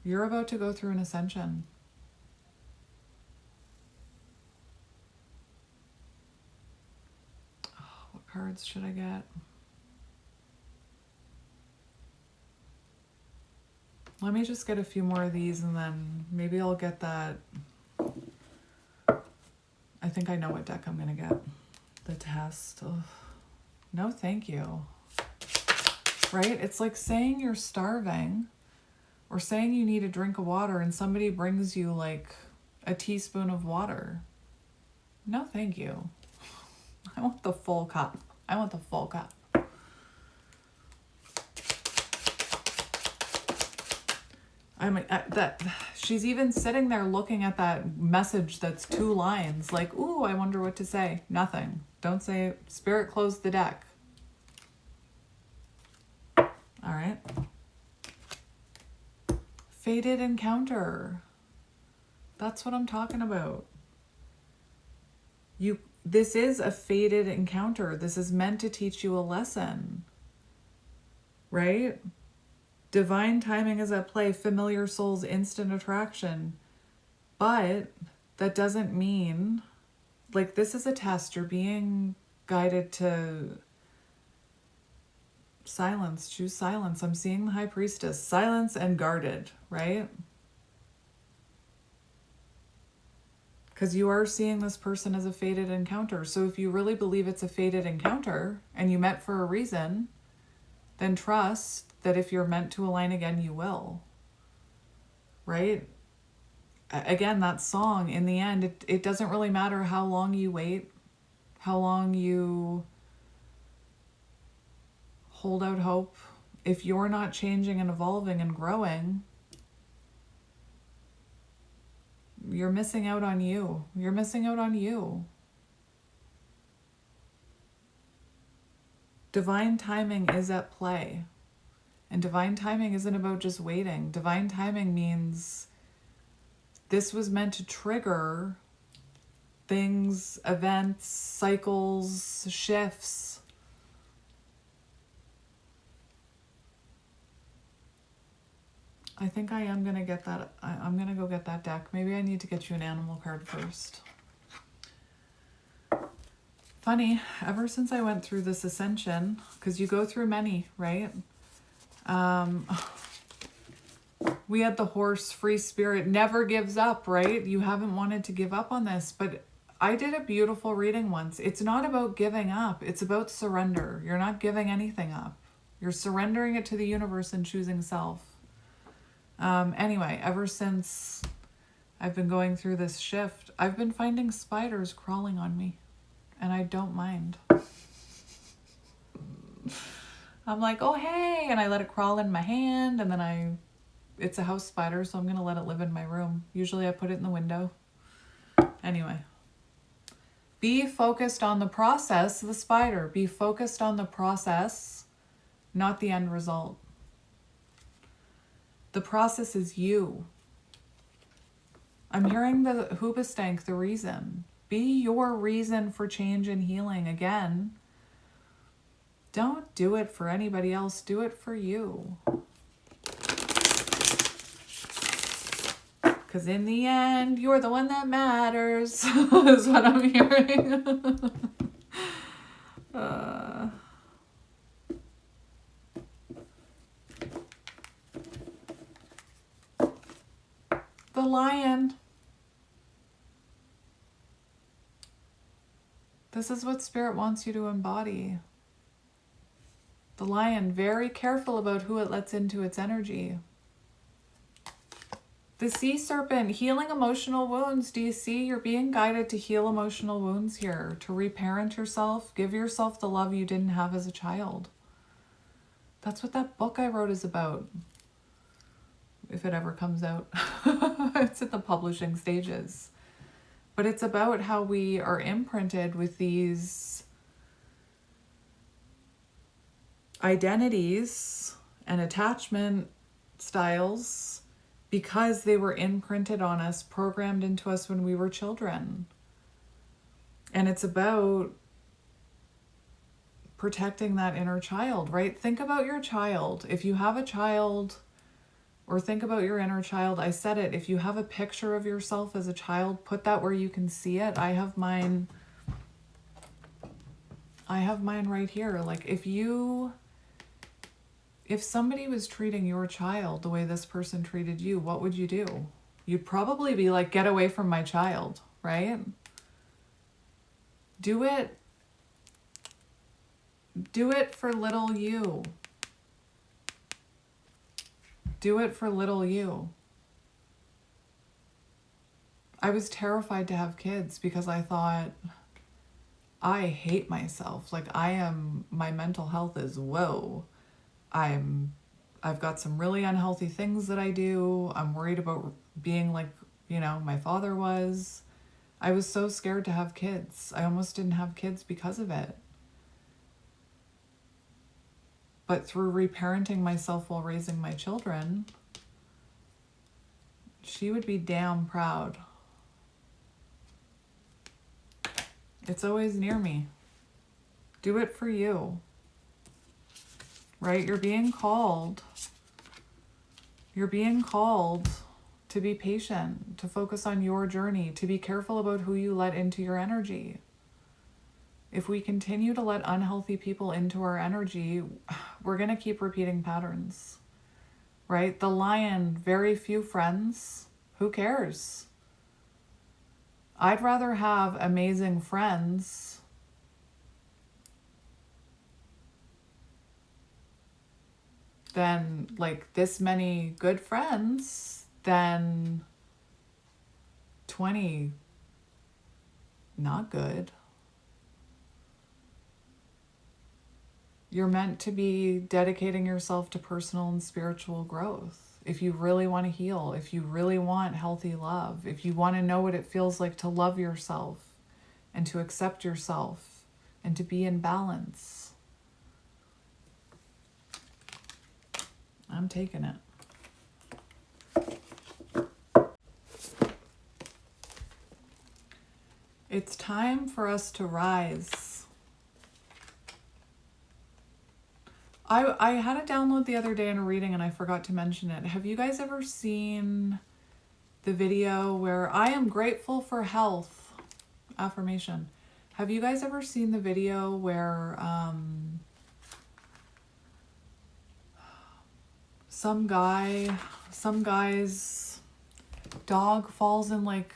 You're about to go through an ascension. Oh, what cards should I get? Let me just get a few more of these and then maybe I'll get that. I think I know what deck I'm going to get. The Test. Ugh. No, thank you. Right? It's like saying you're starving or saying you need a drink of water and somebody brings you like a teaspoon of water. No, thank you. I want the full cup. I want the full cup. She's even sitting there looking at that message that's 2 lines like, ooh, I wonder what to say. Nothing. Don't say it. Spirit closed the deck. All right. Fated encounter. That's what I'm talking about. This is a fated encounter. This is meant to teach you a lesson. Right? Divine timing is at play, familiar souls, instant attraction. But that doesn't mean, like, this is a test. You're being guided to silence. Choose silence. I'm seeing the High Priestess. Silence and guarded, right? Because you are seeing this person as a fated encounter. So if you really believe it's a fated encounter and you met for a reason, then trust that if you're meant to align again, you will. Right? Again, that song, in the end, it doesn't really matter how long you wait, how long you hold out hope. If you're not changing and evolving and growing, you're missing out on you. You're missing out on you. Divine timing is at play. And divine timing isn't about just waiting. Divine timing means this was meant to trigger things, events, cycles, shifts I think I am going to get that. I'm going to go get that deck. Maybe I need to get you an animal card first. Funny, ever since I went through this ascension, because you go through many, right? We had the horse, free spirit, never gives up, right? You haven't wanted to give up on this, but I did a beautiful reading once. It's not about giving up. It's about surrender. You're not giving anything up. You're surrendering it to the universe and choosing self. Anyway, ever since I've been going through this shift, I've been finding spiders crawling on me, and I don't mind. I'm like, oh, hey, and I let it crawl in my hand, and then it's a house spider, so I'm going to let it live in my room. Usually I put it in the window. Anyway. Be focused on the process, the spider. Be focused on the process, not the end result. The process is you. I'm hearing the hoobastank, the reason. Be your reason for change and healing again. Don't do it for anybody else. Do it for you. Because in the end, you're the one that matters, is what I'm hearing. The lion. This is what Spirit wants you to embody. The lion, very careful about who it lets into its energy. The sea serpent, healing emotional wounds. Do you see? You're being guided to heal emotional wounds here, to reparent yourself, give yourself the love you didn't have as a child. That's what that book I wrote is about. If it ever comes out. It's at the publishing stages. But it's about how we are imprinted with these identities and attachment styles because they were imprinted on us, programmed into us when we were children. And it's about protecting that inner child, right? Think about your child. If you have a child, or think about your inner child, I said it, if you have a picture of yourself as a child, put that where you can see it. I have mine right here. Like if somebody was treating your child the way this person treated you, what would you do? You'd probably be like, get away from my child, right? Do it for little you. Do it for little you. I was terrified to have kids because I thought, I hate myself. Like my mental health is whoa. I've got some really unhealthy things that I do. I'm worried about being like, my father was. I was so scared to have kids. I almost didn't have kids because of it. But through reparenting myself while raising my children, she would be damn proud. It's always near me. Do it for you. Right? You're being called to be patient, to focus on your journey, to be careful about who you let into your energy. If we continue to let unhealthy people into our energy, we're going to keep repeating patterns, right? The lion, very few friends. Who cares? I'd rather have amazing friends than like this many good friends than 20 not good. You're meant to be dedicating yourself to personal and spiritual growth. If you really want to heal, if you really want healthy love, if you want to know what it feels like to love yourself and to accept yourself and to be in balance. I'm taking it. It's time for us to rise. I had a download the other day in a reading and I forgot to mention it. Have you guys ever seen the video where I am grateful for health affirmation? Have you guys ever seen the video where some guy's dog falls in, like,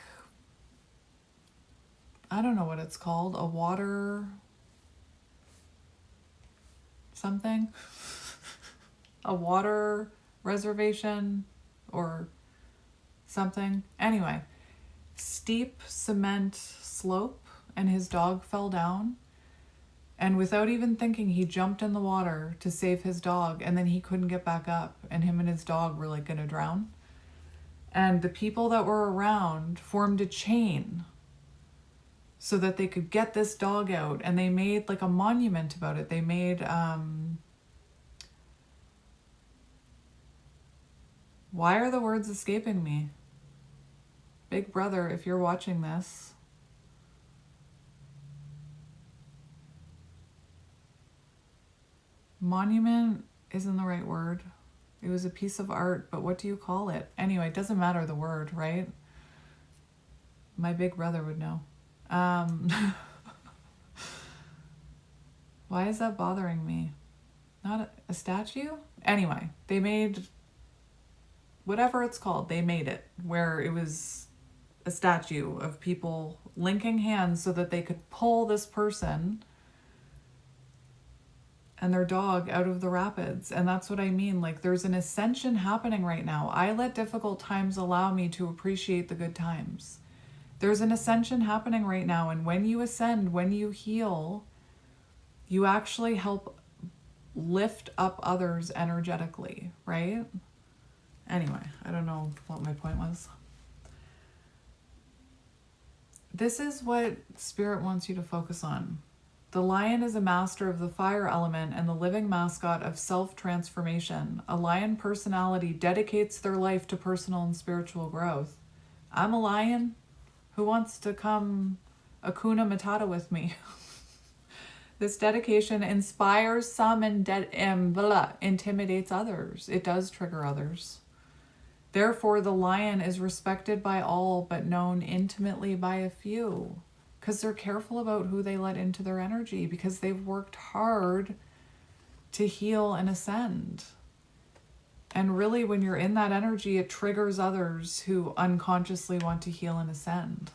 I don't know what it's called, a water something, a water reservation or something. Anyway, steep cement slope, and his dog fell down, and without even thinking, he jumped in the water to save his dog, and then he couldn't get back up, and him and his dog were like gonna drown. And the people that were around formed a chain so that they could get this dog out, and they made like a monument about it. They made why are the words escaping me? Big brother, if you're watching this, monument isn't the right word. It was a piece of art, but what do you call it? Anyway, it doesn't matter the word, right? My big brother would know. Why is that bothering me? Not a statue? Anyway, they made whatever it's called. They made it where it was a statue of people linking hands so that they could pull this person and their dog out of the rapids. And that's what I mean. Like, there's an ascension happening right now. I let difficult times allow me to appreciate the good times. There's an ascension happening right now. And when you ascend, when you heal, you actually help lift up others energetically, right? Anyway, I don't know what my point was. This is what Spirit wants you to focus on. The lion is a master of the fire element and the living mascot of self-transformation. A lion personality dedicates their life to personal and spiritual growth. I'm a lion. Who wants to come Hakuna Matata with me? This dedication inspires some and intimidates others. It does trigger others. Therefore, the lion is respected by all but known intimately by a few, because they're careful about who they let into their energy, because they've worked hard to heal and ascend. And really, when you're in that energy, it triggers others who unconsciously want to heal and ascend.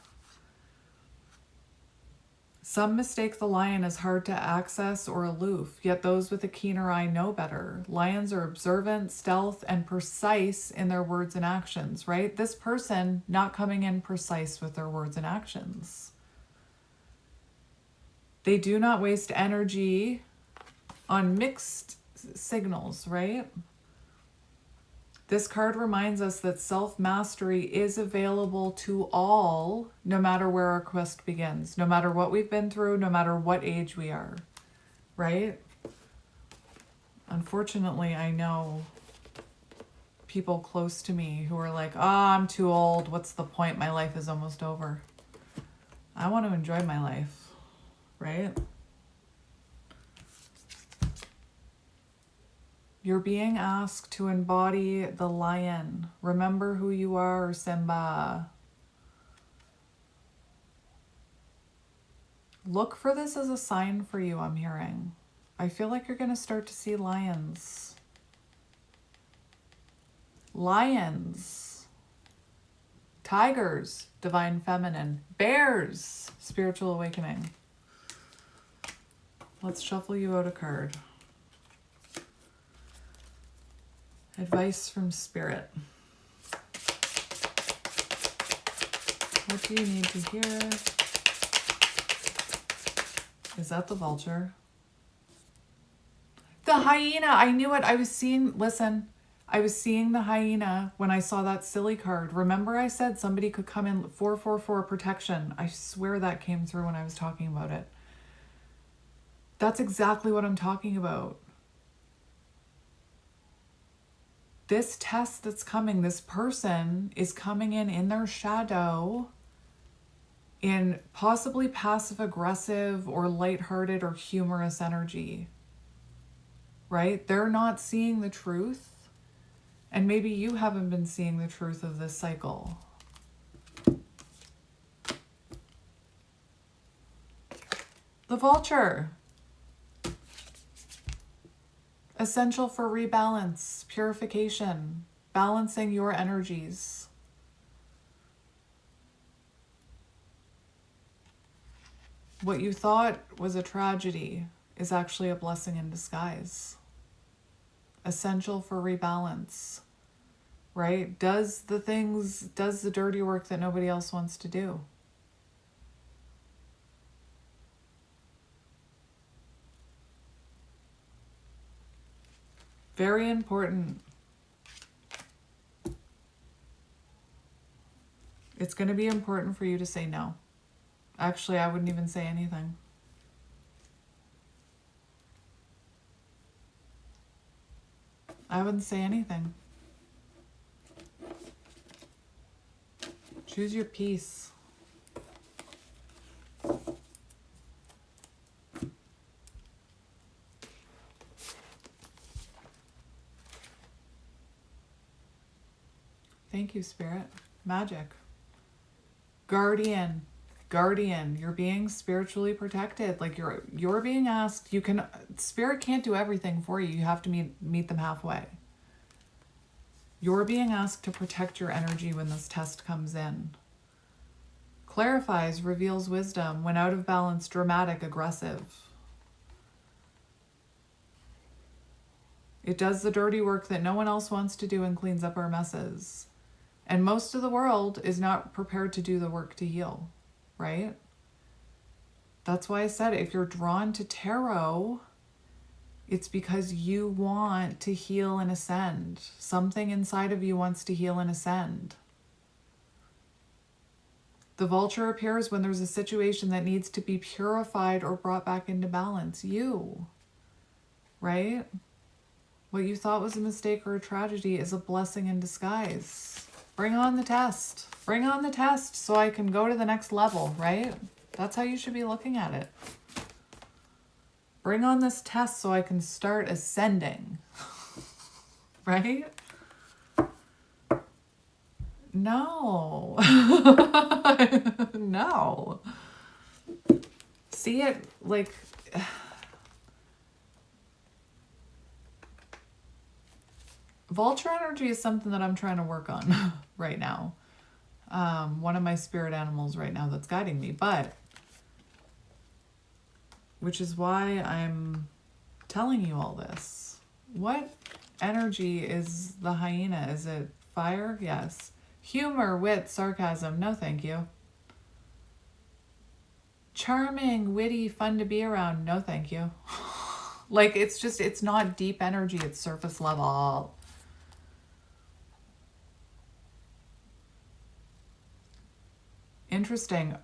Some mistake the lion as hard to access or aloof, yet those with a keener eye know better. Lions are observant, stealth, and precise in their words and actions, right? This person not coming in precise with their words and actions. They do not waste energy on mixed signals, right? This card reminds us that self-mastery is available to all, no matter where our quest begins, no matter what we've been through, no matter what age we are, right? Unfortunately, I know people close to me who are like, I'm too old. What's the point? My life is almost over. I want to enjoy my life, right? You're being asked to embody the lion. Remember who you are, Simba. Look for this as a sign for you, I'm hearing. I feel like you're going to start to see lions. Lions. Tigers, divine feminine. Bears, spiritual awakening. Let's shuffle you out a card. Advice from Spirit. What do you need to hear? Is that the vulture? The hyena! I knew it. I was seeing the hyena when I saw that silly card. Remember I said somebody could come in 444 protection. I swear that came through when I was talking about it. That's exactly what I'm talking about. This test that's coming, this person is coming in their shadow, in possibly passive aggressive or lighthearted or humorous energy, right? They're not seeing the truth. And maybe you haven't been seeing the truth of this cycle. The Vulture. Essential for rebalance, purification, balancing your energies. What you thought was a tragedy is actually a blessing in disguise. Essential for rebalance, right? Does the dirty work that nobody else wants to do. Very important. It's going to be important for you to say no. Actually, I wouldn't even say anything. I wouldn't say anything. Choose your peace. Thank you, Spirit. Magic. Guardian. Guardian. You're being spiritually protected. Like you're being asked, Spirit can't do everything for you. You have to meet them halfway. You're being asked to protect your energy when this test comes in. Clarifies, reveals wisdom. When out of balance, dramatic, aggressive. It does the dirty work that no one else wants to do and cleans up our messes. And most of the world is not prepared to do the work to heal, right? That's why I said if you're drawn to tarot, it's because you want to heal and ascend. Something inside of you wants to heal and ascend. The Vulture appears when there's a situation that needs to be purified or brought back into balance. You, right? What you thought was a mistake or a tragedy is a blessing in disguise. Bring on the test. Bring on the test so I can go to the next level, right? That's how you should be looking at it. Bring on this test so I can start ascending. Right? No. No. See it like... Vulture energy is something that I'm trying to work on right now. One of my spirit animals right now that's guiding me, which is why I'm telling you all this. What energy is the hyena? Is it fire? Yes. Humor, wit, sarcasm. No, thank you. Charming, witty, fun to be around. No, thank you. Like, it's not deep energy. It's surface level. Interesting.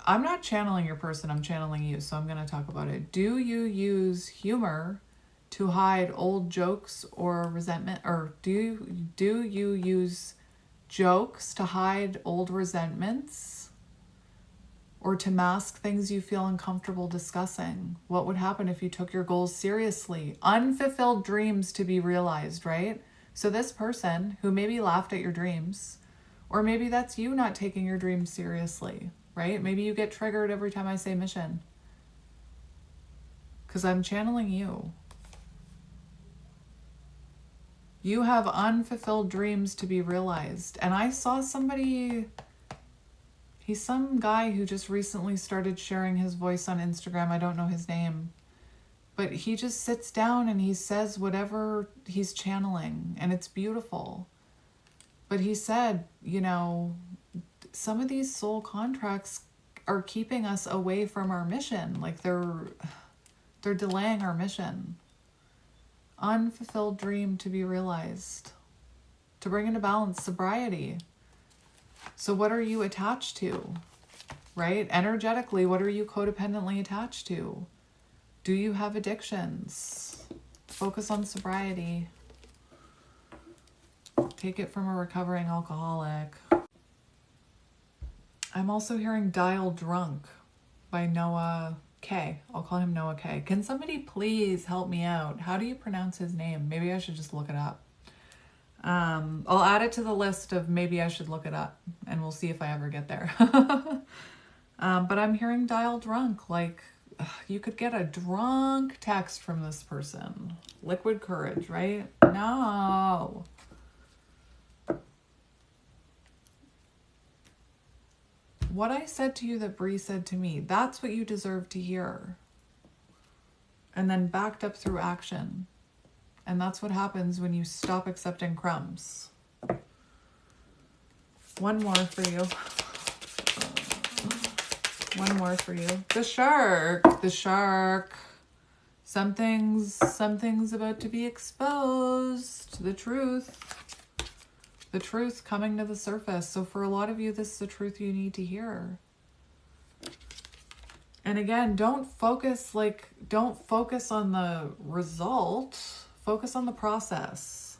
I'm not channeling your person, I'm channeling you, so I'm going to talk about it. Do you use humor to hide old jokes or resentment? Or do you use jokes to hide old resentments? Or to mask things you feel uncomfortable discussing? What would happen if you took your goals seriously? Unfulfilled dreams to be realized, right? So this person who maybe laughed at your dreams, or maybe that's you not taking your dreams seriously, right? Maybe you get triggered every time I say mission. Because I'm channeling you. You have unfulfilled dreams to be realized. And I saw somebody, he's some guy who just recently started sharing his voice on Instagram. I don't know his name. But he just sits down and he says whatever he's channeling. And it's beautiful. But he said, some of these soul contracts are keeping us away from our mission. Like they're delaying our mission. Unfulfilled dream to be realized. To bring into balance, sobriety. So what are you attached to? Right? Energetically, what are you codependently attached to? Do you have addictions? Focus on sobriety. Take it from a recovering alcoholic. I'm also hearing Dial Drunk by K. I'll call him Noah K. Can somebody please help me out? How do you pronounce his name? Maybe I should just look it up. I'll add it to the list of maybe I should look it up, and we'll see if I ever get there. But I'm hearing dial drunk. Like, you could get a drunk text from this person. Liquid courage, right? No. What I said to you that Bree said to me, that's what you deserve to hear. And then backed up through action. And that's what happens when you stop accepting crumbs. One more for you. One more for you. The shark. The shark. Something's about to be exposed. The truth. The truth coming to the surface. So for a lot of you, this is the truth you need to hear. And again, don't focus on the result. Focus on the process.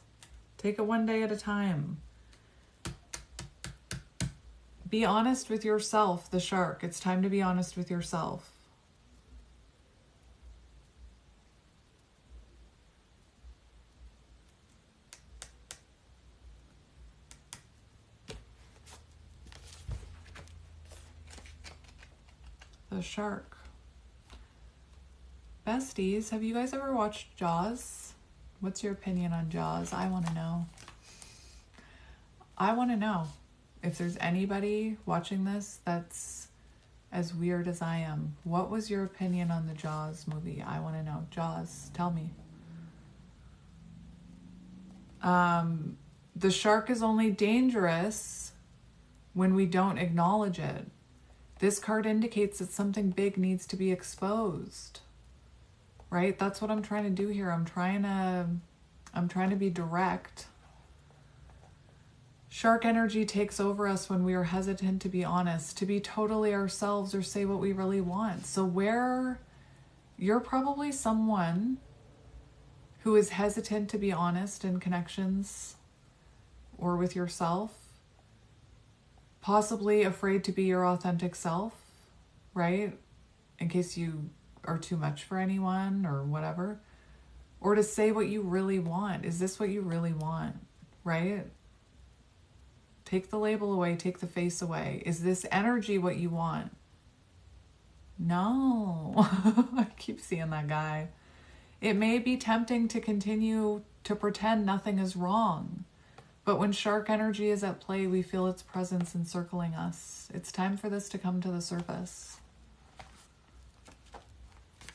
Take it one day at a time. Be honest with yourself, the shark. It's time to be honest with yourself. The shark. Besties, have you guys ever watched Jaws? What's your opinion on Jaws? I want to know. I want to know if there's anybody watching this that's as weird as I am. What was your opinion on the Jaws movie? I want to know. Jaws, tell me. The shark is only dangerous when we don't acknowledge it. This card indicates that something big needs to be exposed, right? That's what I'm trying to do here. I'm trying to be direct. Shark energy takes over us when we are hesitant to be honest, to be totally ourselves or say what we really want. So where you're probably someone who is hesitant to be honest in connections or with yourself, possibly afraid to be your authentic self, right? In case you are too much for anyone or whatever. Or to say what you really want. Is this what you really want, right? Take the label away, take the face away. Is this energy what you want? No. I keep seeing that guy. It may be tempting to continue to pretend nothing is wrong. But when shark energy is at play, we feel its presence encircling us. It's time for this to come to the surface.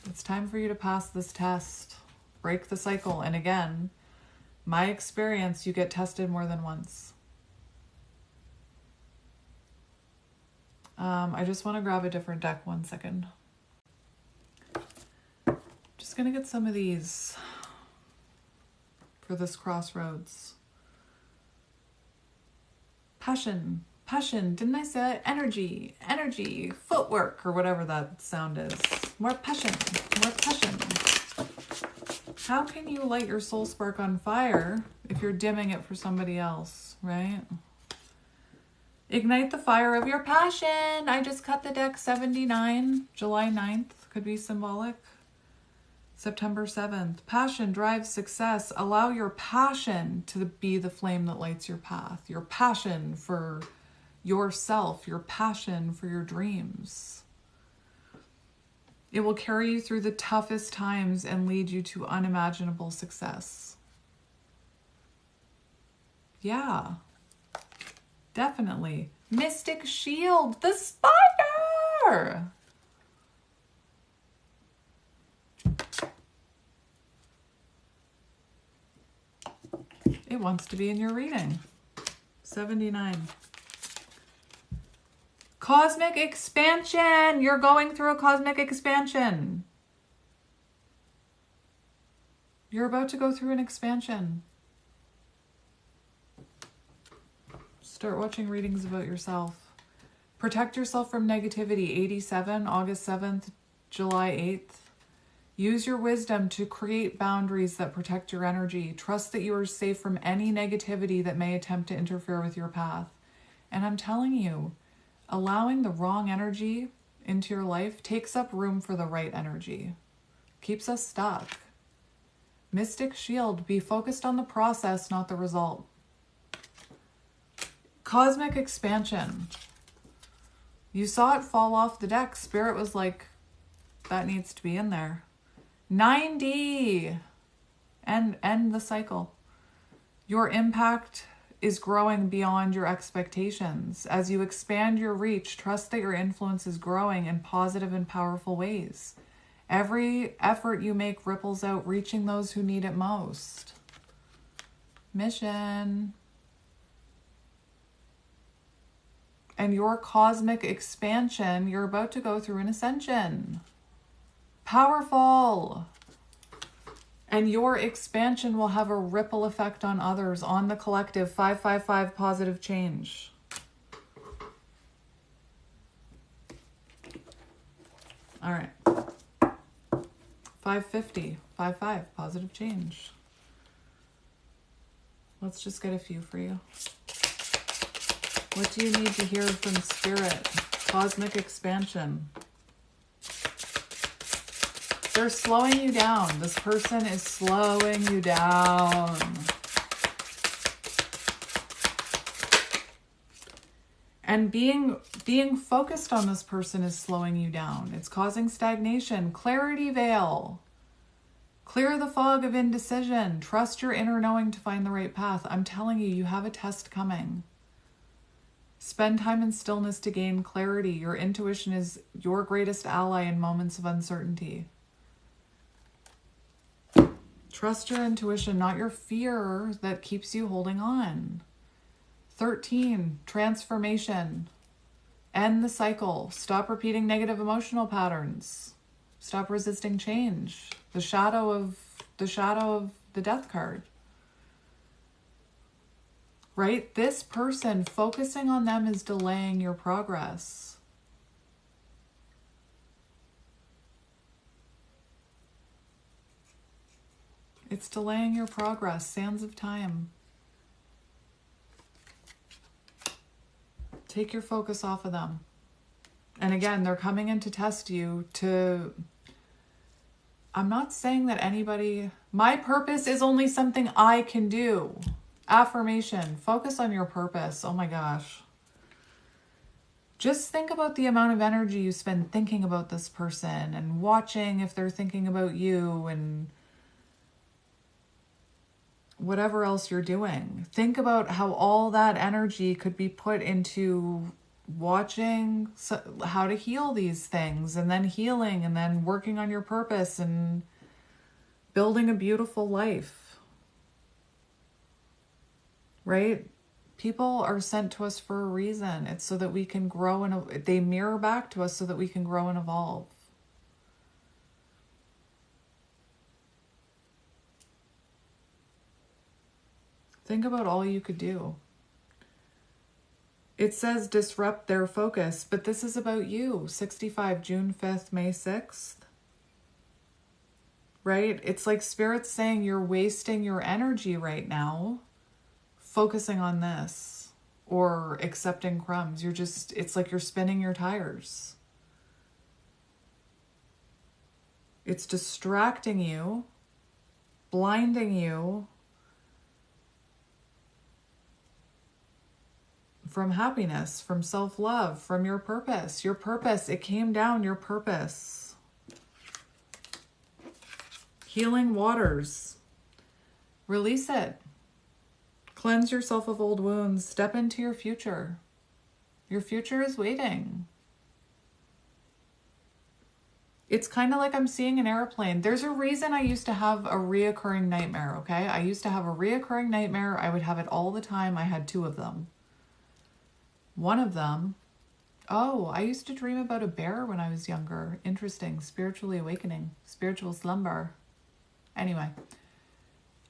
It's time for you to pass this test. Break the cycle. And again, my experience, you get tested more than once. I just want to grab a different deck 1 second. Just going to get some of these for this crossroads. Passion, didn't I say energy, footwork, or whatever that sound is. More passion. How can you light your soul spark on fire if you're dimming it for somebody else, right? Ignite the fire of your passion. I just cut the deck 79, July 9th, could be symbolic. September 7th, passion drives success. Allow your passion to be the flame that lights your path. Your passion for yourself, your passion for your dreams. It will carry you through the toughest times and lead you to unimaginable success. Yeah, definitely. Mystic shield, the spider! It wants to be in your reading. 79. Cosmic expansion. You're going through a cosmic expansion. You're about to go through an expansion. Start watching readings about yourself. Protect yourself from negativity. 87, August 7th, July 8th. Use your wisdom to create boundaries that protect your energy. Trust that you are safe from any negativity that may attempt to interfere with your path. And I'm telling you, allowing the wrong energy into your life takes up room for the right energy, keeps us stuck. Mystic shield, be focused on the process, not the result. Cosmic expansion. You saw it fall off the deck. Spirit was like, that needs to be in there. 90. And end the cycle. Your impact is growing beyond your expectations. As you expand your reach, trust that your influence is growing in positive and powerful ways. Every effort you make ripples out, reaching those who need it most. Mission. And your cosmic expansion, you're about to go through an ascension. Powerful. And your expansion will have a ripple effect on others, on the collective. 555, positive change. All right. 550, 55, positive change. Let's just get a few for you. What do you need to hear from Spirit? Cosmic expansion. They're slowing you down. This person is slowing you down. And being focused on this person is slowing you down. It's causing stagnation. Clarity veil. Clear the fog of indecision. Trust your inner knowing to find the right path. I'm telling you, you have a test coming. Spend time in stillness to gain clarity. Your intuition is your greatest ally in moments of uncertainty. Trust your intuition, not your fear that keeps you holding on. 13, transformation. End the cycle. Stop repeating negative emotional patterns. Stop resisting change. The shadow of the death card. Right? This person, focusing on them is delaying your progress. It's delaying your progress. Sands of time. Take your focus off of them. And again, they're coming in to test you to... I'm not saying that anybody... My purpose is only something I can do. Affirmation. Focus on your purpose. Oh my gosh. Just think about the amount of energy you spend thinking about this person and watching if they're thinking about you and whatever else you're doing. Think about how all that energy could be put into watching how to heal these things, and then healing, and then working on your purpose and building a beautiful life. Right? People are sent to us for a reason. It's so that we can grow and they mirror back to us so that we can grow and evolve. Think about all you could do. It says disrupt their focus, but this is about you. 65, June 5th, May 6th. Right? It's like Spirit's saying you're wasting your energy right now focusing on this or accepting crumbs. It's like you're spinning your tires. It's distracting you, blinding you from happiness, from self-love, from your purpose. Your purpose, it came down, your purpose. Healing waters. Release it. Cleanse yourself of old wounds. Step into your future. Your future is waiting. It's kind of like I'm seeing an airplane. There's a reason I used to have a reoccurring nightmare, okay? I used to have a reoccurring nightmare. I would have it all the time. I had 2 of them. One of them, I used to dream about a bear when I was younger. Interesting. Spiritually awakening. Spiritual slumber. Anyway,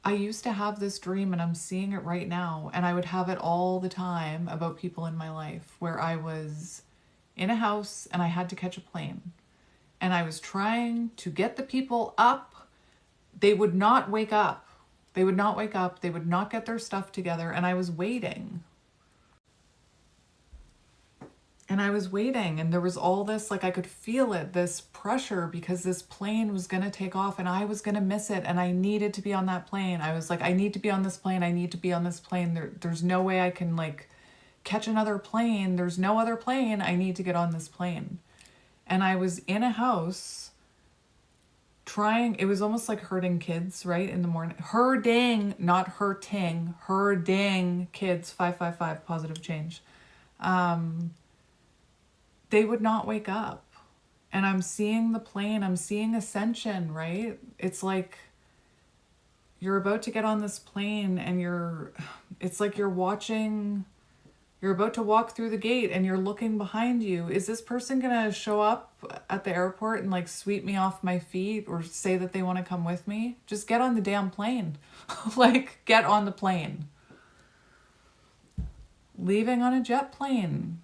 I used to have this dream, and I'm seeing it right now, and I would have it all the time about people in my life where I was in a house and I had to catch a plane. And I was trying to get the people up. They would not wake up. They would not wake up. They would not get their stuff together, and I was waiting. And I was waiting, and there was all this, like, I could feel it, this pressure, because this plane was going to take off and I was going to miss it, and I needed to be on that plane. I was like, I need to be on this plane. I need to be on this plane. There's no way I can, like, catch another plane. There's no other plane. I need to get on this plane. And I was in a house trying, it was almost like herding kids, right, in the morning. Herding, not hurting, herding kids, 555, positive change. They would not wake up. And I'm seeing the plane, I'm seeing ascension, right? It's like you're about to get on this plane and it's like you're watching, you're about to walk through the gate and you're looking behind you. Is this person gonna show up at the airport and like sweep me off my feet or say that they want to come with me? Just get on the damn plane. Like, get on the plane. Leaving on a jet plane.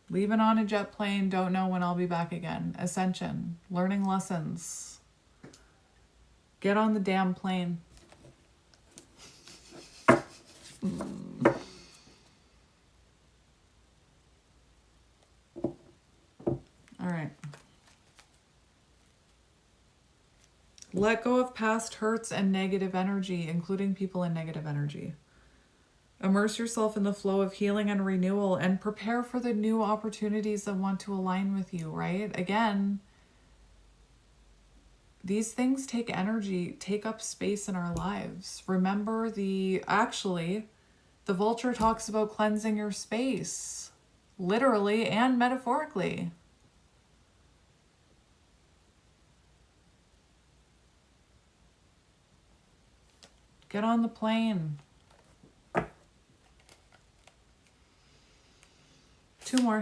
Leaving on a jet plane, don't know when I'll be back again. Ascension, learning lessons. Get on the damn plane. All right. Let go of past hurts and negative energy, including people in negative energy. Immerse yourself in the flow of healing and renewal and prepare for the new opportunities that want to align with you, right? Again, these things take energy, take up space in our lives. Remember the vulture talks about cleansing your space, literally and metaphorically. Get on the plane. 2 more.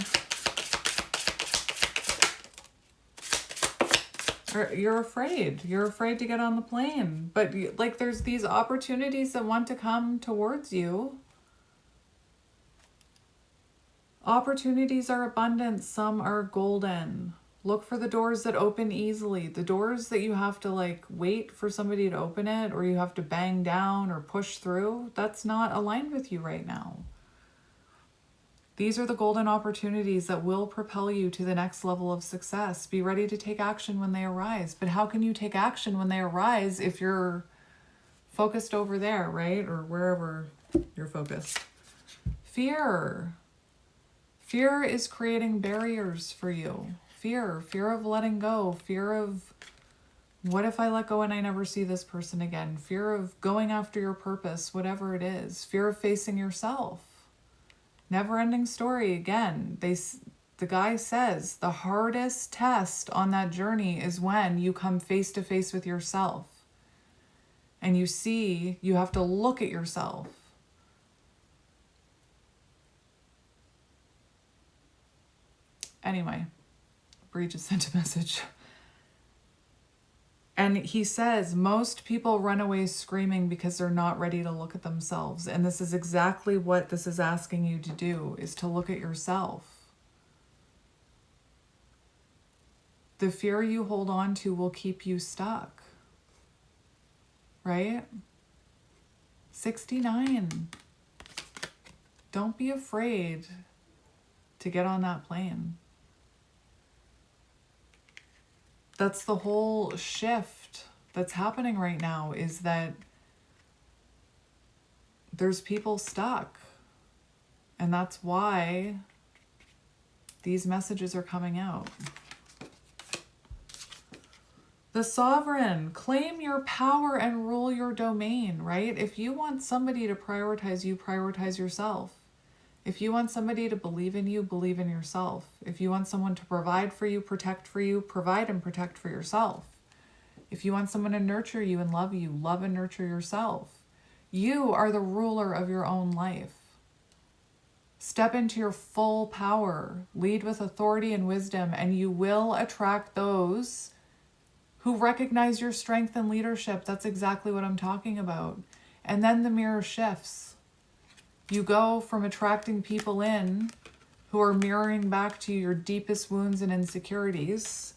You're afraid. You're afraid to get on the plane. But like, there's these opportunities that want to come towards you. Opportunities are abundant. Some are golden. Look for the doors that open easily. The doors that you have to like wait for somebody to open it, or you have to bang down or push through, that's not aligned with you right now. These are the golden opportunities that will propel you to the next level of success. Be ready to take action when they arise. But how can you take action when they arise if you're focused over there, right? Or wherever you're focused. Fear. Fear is creating barriers for you. Fear of letting go. Fear of, what if I let go and I never see this person again? Fear of going after your purpose, whatever it is. Fear of facing yourself. Never-ending story. Again, the guy says the hardest test on that journey is when you come face to face with yourself and you see you have to look at yourself. Anyway, Bree just sent a message. And he says, most people run away screaming because they're not ready to look at themselves. And this is exactly what this is asking you to do, is to look at yourself. The fear you hold on to will keep you stuck. Right? 69. Don't be afraid to get on that plane. That's the whole shift that's happening right now, is that there's people stuck. And that's why these messages are coming out. The sovereign, claim your power and rule your domain, right? If you want somebody to prioritize you, prioritize yourself. If you want somebody to believe in you, believe in yourself. If you want someone to provide for you, provide and protect for yourself. If you want someone to nurture you and love you, love and nurture yourself. You are the ruler of your own life. Step into your full power, lead with authority and wisdom, and you will attract those who recognize your strength and leadership. That's exactly what I'm talking about. And then the mirror shifts. You go from attracting people in who are mirroring back to you your deepest wounds and insecurities,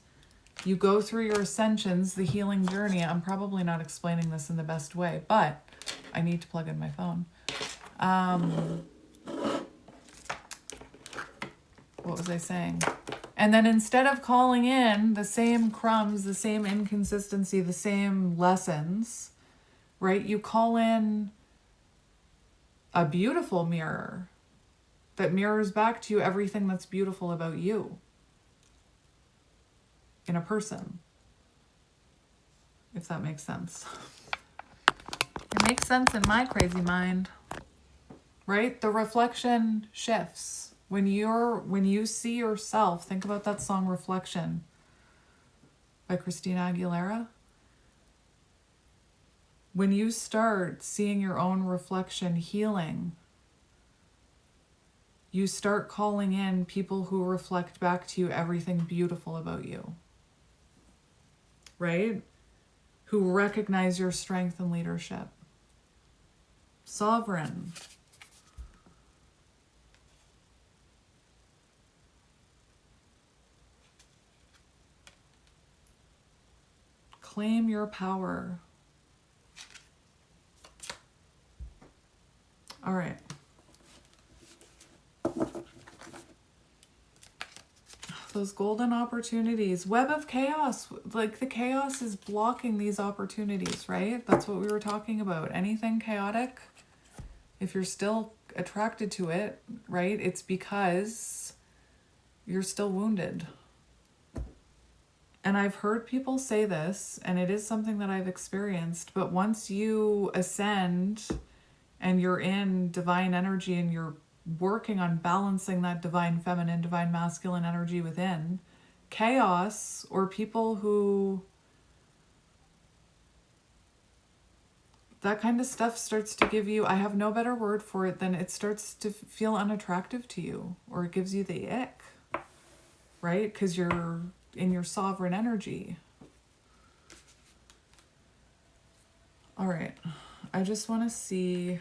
You go through your ascensions, the healing journey. I'm probably not explaining this in the best way, but I need to plug in my phone. What was I saying? And then instead of calling in the same crumbs, the same inconsistency, the same lessons, right? You call in a beautiful mirror that mirrors back to you everything that's beautiful about you in a person, if that makes sense. It makes sense in my crazy mind, right? The reflection shifts. When you see yourself, think about that song Reflection by Christina Aguilera. When you start seeing your own reflection healing, you start calling in people who reflect back to you everything beautiful about you, right? Who recognize your strength and leadership. Sovereign. Claim your power. All right. Those golden opportunities. Web of chaos. Like the chaos is blocking these opportunities, right? That's what we were talking about. Anything chaotic, if you're still attracted to it, right? It's because you're still wounded. And I've heard people say this, and it is something that I've experienced, but once you ascend and you're in divine energy and you're working on balancing that divine feminine, divine masculine energy within, chaos or people who, that kind of stuff starts to give you, I have no better word for it than it starts to feel unattractive to you, or it gives you the ick, right? Because you're in your sovereign energy. All right. I just want to see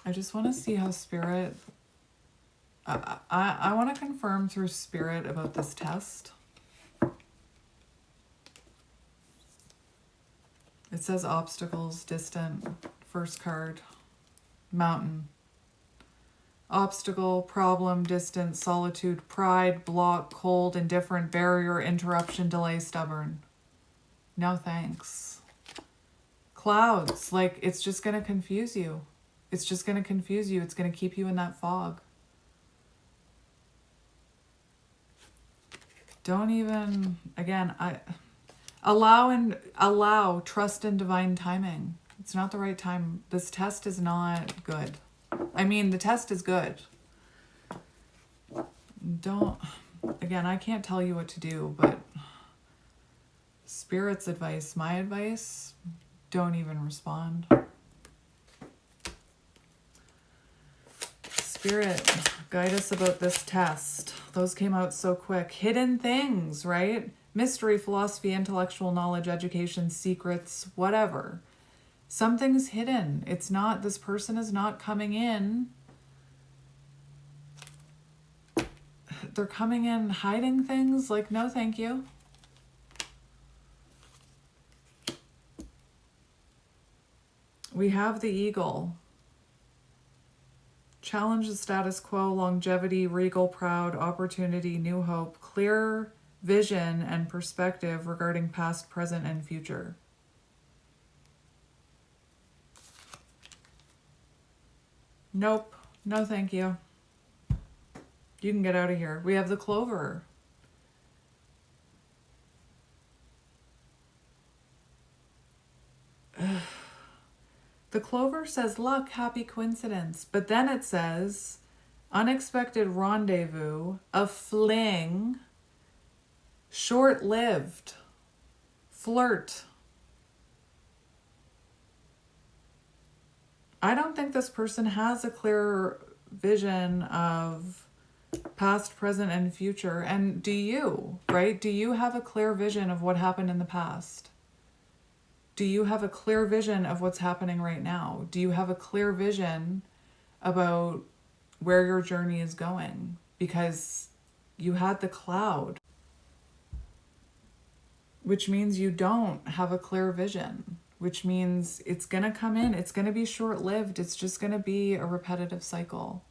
how spirit, I want to confirm through spirit about this test. It says obstacles, distant, first card, mountain. Obstacle, problem, distance, solitude, pride, block, cold, indifferent, barrier, interruption, delay, stubborn. No thanks. Clouds, like it's just going to confuse you. It's just going to confuse you. It's going to keep you in that fog. Don't even, again, allow trust in divine timing. It's not the right time. This test is not good. I mean, the test is good. Again, I can't tell you what to do, but Spirit's advice, my advice, don't even respond. Spirit, guide us about this test. Those came out so quick. Hidden things, right? Mystery, philosophy, intellectual knowledge, education, secrets, whatever. Something's hidden. It's not, this person is not coming in. They're coming in hiding things. Like, no, thank you. We have the eagle. Challenge the status quo, longevity, regal, proud, opportunity, new hope, clear vision and perspective regarding past, present, and future. Nope. No, thank you. You can get out of here. We have the clover. The clover says luck, happy coincidence. But then it says unexpected rendezvous, a fling, short-lived, flirt. I don't think this person has a clear vision of past, present, and future. And do you, right? Do you have a clear vision of what happened in the past? Do you have a clear vision of what's happening right now? Do you have a clear vision about where your journey is going? Because you had the cloud, which means you don't have a clear vision, which means it's going to come in. It's going to be short-lived. It's just going to be a repetitive cycle.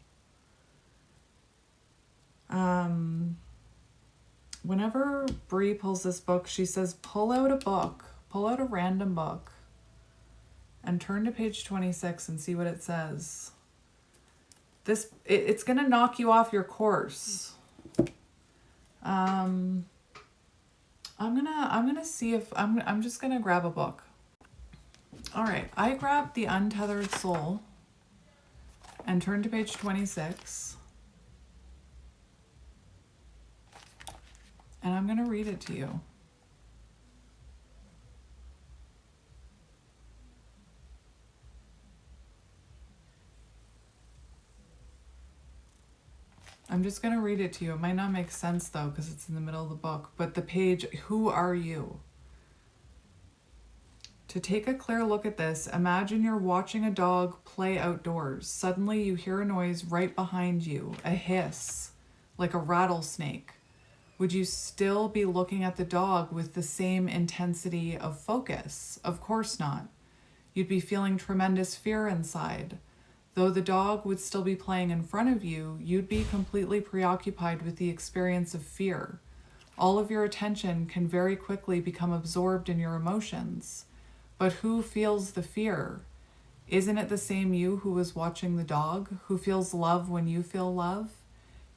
Whenever Bree pulls this book, she says, pull out a book, pull out a random book, and turn to page 26 and see what it says. It's going to knock you off your course. I'm gonna see if I'm just gonna grab a book. All right, I grabbed The Untethered Soul and turned to page 26. And I'm gonna read it to you. I'm just going to read it to you. It might not make sense though, because it's in the middle of the book, but the page, who are you? To take a clear look at this, imagine you're watching a dog play outdoors. Suddenly you hear a noise right behind you, a hiss, like a rattlesnake. Would you still be looking at the dog with the same intensity of focus? Of course not. You'd be feeling tremendous fear inside. Though the dog would still be playing in front of you, you'd be completely preoccupied with the experience of fear. All of your attention can very quickly become absorbed in your emotions. But who feels the fear? Isn't it the same you who was watching the dog, who feels love when you feel love?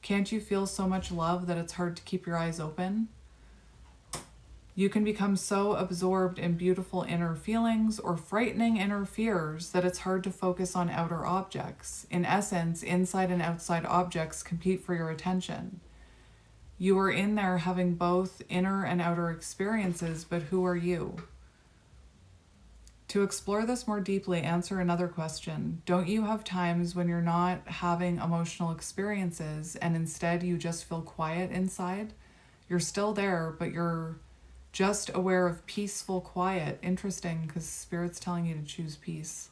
Can't you feel so much love that it's hard to keep your eyes open? You can become so absorbed in beautiful inner feelings or frightening inner fears that it's hard to focus on outer objects. In essence, inside and outside objects compete for your attention. You are in there having both inner and outer experiences, but who are you? To explore this more deeply, answer another question. Don't you have times when you're not having emotional experiences and instead you just feel quiet inside? You're still there, but you're just aware of peaceful quiet. Interesting, because Spirit's telling you to choose peace.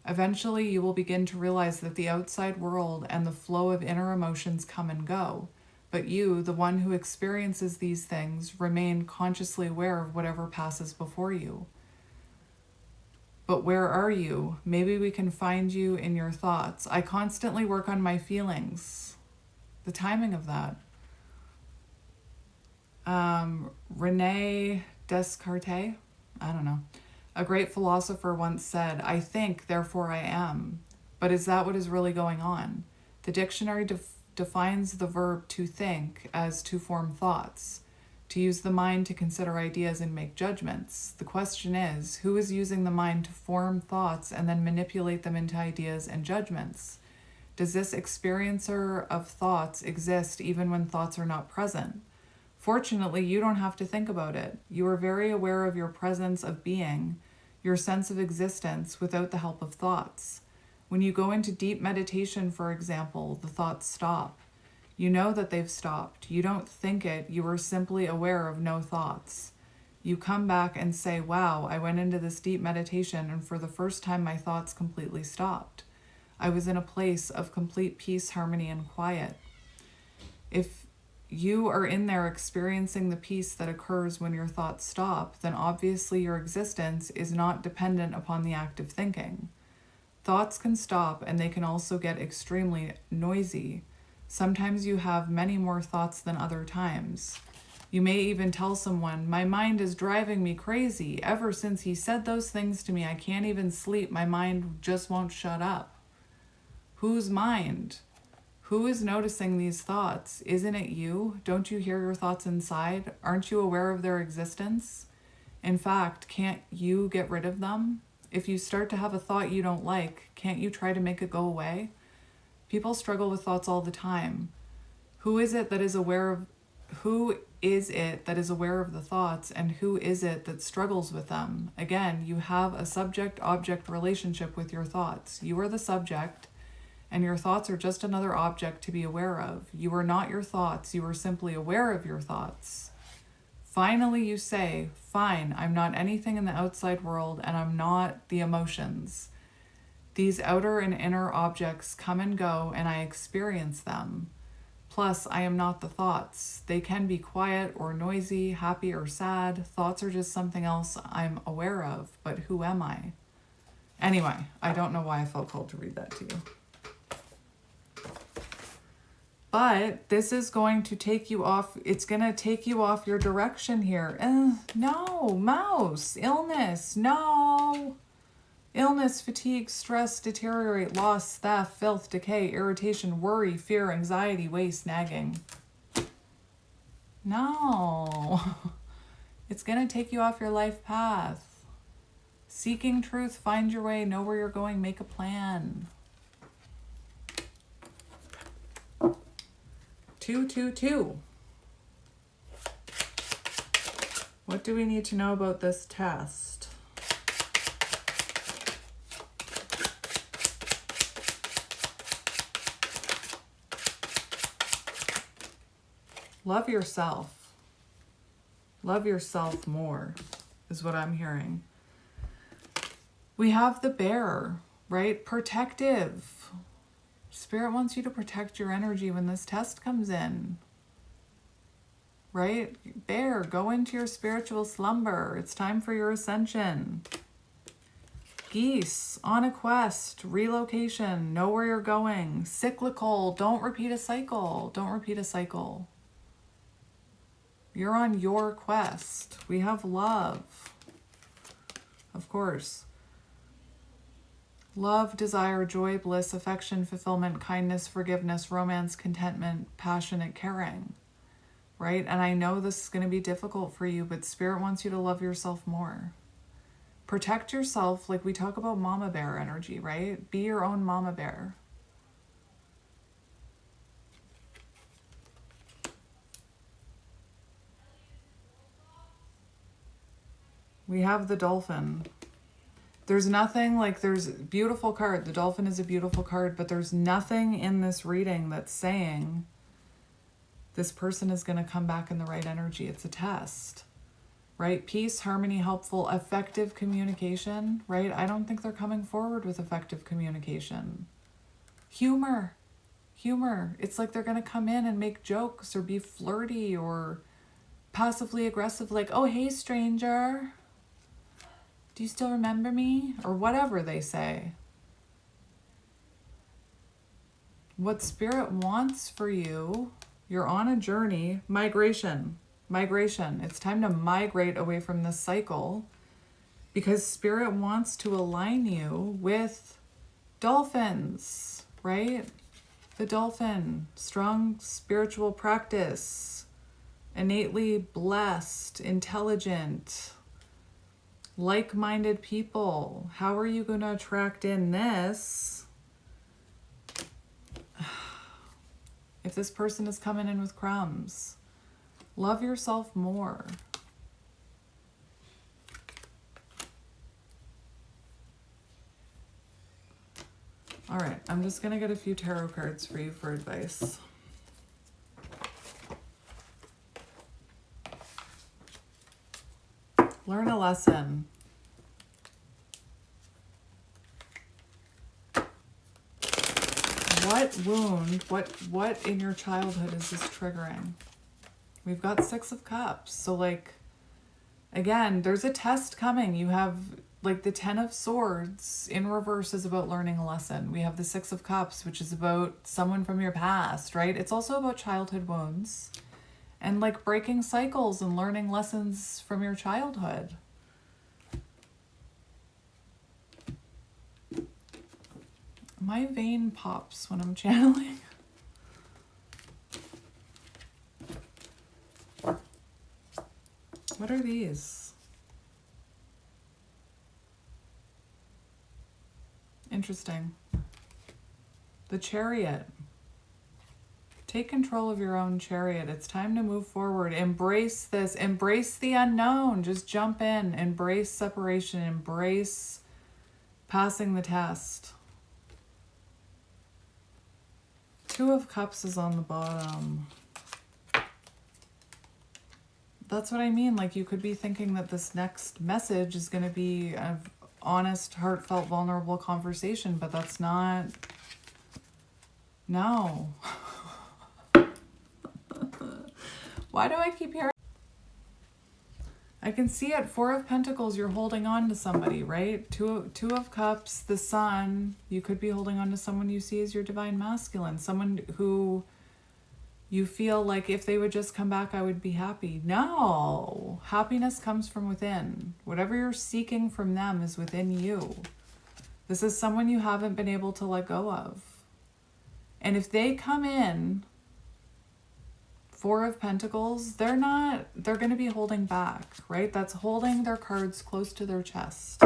Eventually, you will begin to realize that the outside world and the flow of inner emotions come and go. But you, the one who experiences these things, remain consciously aware of whatever passes before you. But where are you? Maybe we can find you in your thoughts. I constantly work on my feelings. The timing of that. Rene Descartes, I don't know. A great philosopher once said, I think, therefore I am. But is that what is really going on? The dictionary defines the verb to think as to form thoughts, to use the mind to consider ideas and make judgments. The question is, who is using the mind to form thoughts and then manipulate them into ideas and judgments? Does this experiencer of thoughts exist even when thoughts are not present? Fortunately, you don't have to think about it. You are very aware of your presence of being, your sense of existence without the help of thoughts. When you go into deep meditation, for example, the thoughts stop. You know that they've stopped. You don't think it. You are simply aware of no thoughts. You come back and say, wow, I went into this deep meditation and for the first time my thoughts completely stopped. I was in a place of complete peace, harmony, and quiet. If you are in there experiencing the peace that occurs when your thoughts stop, then obviously your existence is not dependent upon the act of thinking. Thoughts can stop and they can also get extremely noisy. Sometimes you have many more thoughts than other times. You may even tell someone, my mind is driving me crazy. Ever since he said those things to me, I can't even sleep. My mind just won't shut up. Whose mind? Who is noticing these thoughts? Isn't it you? Don't you hear your thoughts inside? Aren't you aware of their existence? In fact, can't you get rid of them? If you start to have a thought you don't like, can't you try to make it go away? People struggle with thoughts all the time. Who is it that is aware of the thoughts, and who is it that struggles with them? Again, you have a subject-object relationship with your thoughts. You are the subject, and your thoughts are just another object to be aware of. You are not your thoughts. You are simply aware of your thoughts. Finally, you say, fine, I'm not anything in the outside world, and I'm not the emotions. These outer and inner objects come and go, and I experience them. Plus, I am not the thoughts. They can be quiet or noisy, happy or sad. Thoughts are just something else I'm aware of, but who am I? Anyway, I don't know why I felt called to read that to you. But this is going to take you off, it's going to take you off your direction here. No, mouse, illness, no. Illness, fatigue, stress, deteriorate, loss, theft, filth, decay, irritation, worry, fear, anxiety, waste, nagging. No. It's going to take you off your life path. Seeking truth, find your way, know where you're going, make a plan. 222. What do we need to know about this test? Love yourself. Love yourself more is what I'm hearing. We have the bear, right? Protective. Spirit wants you to protect your energy when this test comes in. Right? Bear, go into your spiritual slumber. It's time for your ascension. Geese, on a quest, relocation, know where you're going. Cyclical, don't repeat a cycle. Don't repeat a cycle. You're on your quest. We have love. Of course. Love, desire, joy, bliss, affection, fulfillment, kindness, forgiveness, romance, contentment, passionate caring, right? And I know this is going to be difficult for you, but Spirit wants you to love yourself more. Protect yourself, like we talk about mama bear energy, right? Be your own mama bear. We have the dolphin. There's nothing like, there's a beautiful card. The dolphin is a beautiful card, but there's nothing in this reading that's saying this person is going to come back in the right energy. It's a test, right? Peace, harmony, helpful, effective communication, right? I don't think they're coming forward with effective communication. Humor. It's like they're going to come in and make jokes or be flirty or passively aggressive, like, oh, hey, stranger. Do you still remember me? Or whatever they say. What Spirit wants for you, you're on a journey. Migration. It's time to migrate away from this cycle because Spirit wants to align you with dolphins, right? The dolphin, strong spiritual practice, innately blessed, intelligent, like-minded people. How are you going to attract in this? If this person is coming in with crumbs, love yourself more. All right, I'm just going to get a few tarot cards for you for advice. Learn a lesson. What wound, what in your childhood is this triggering? We've got 6 of Cups. So like, again, there's a test coming. You have like the 10 of Swords in reverse is about learning a lesson. We have the 6 of Cups, which is about someone from your past, right? It's also about childhood wounds. And like breaking cycles and learning lessons from your childhood. My vein pops when I'm channeling. What are these? Interesting. The Chariot. Take control of your own chariot. It's time to move forward. Embrace this. Embrace the unknown. Just jump in. Embrace separation. Embrace passing the test. 2 of Cups is on the bottom. That's what I mean. Like, you could be thinking that this next message is going to be an honest, heartfelt, vulnerable conversation, but that's not. No. Why do I keep hearing? I can see at Four of Pentacles, you're holding on to somebody, right? Two of Cups, the Sun. You could be holding on to someone you see as your divine masculine. Someone who you feel like if they would just come back, I would be happy. No. Happiness comes from within. Whatever you're seeking from them is within you. This is someone you haven't been able to let go of. And if they come in, Four of Pentacles, they're going to be holding back, right? That's holding their cards close to their chest.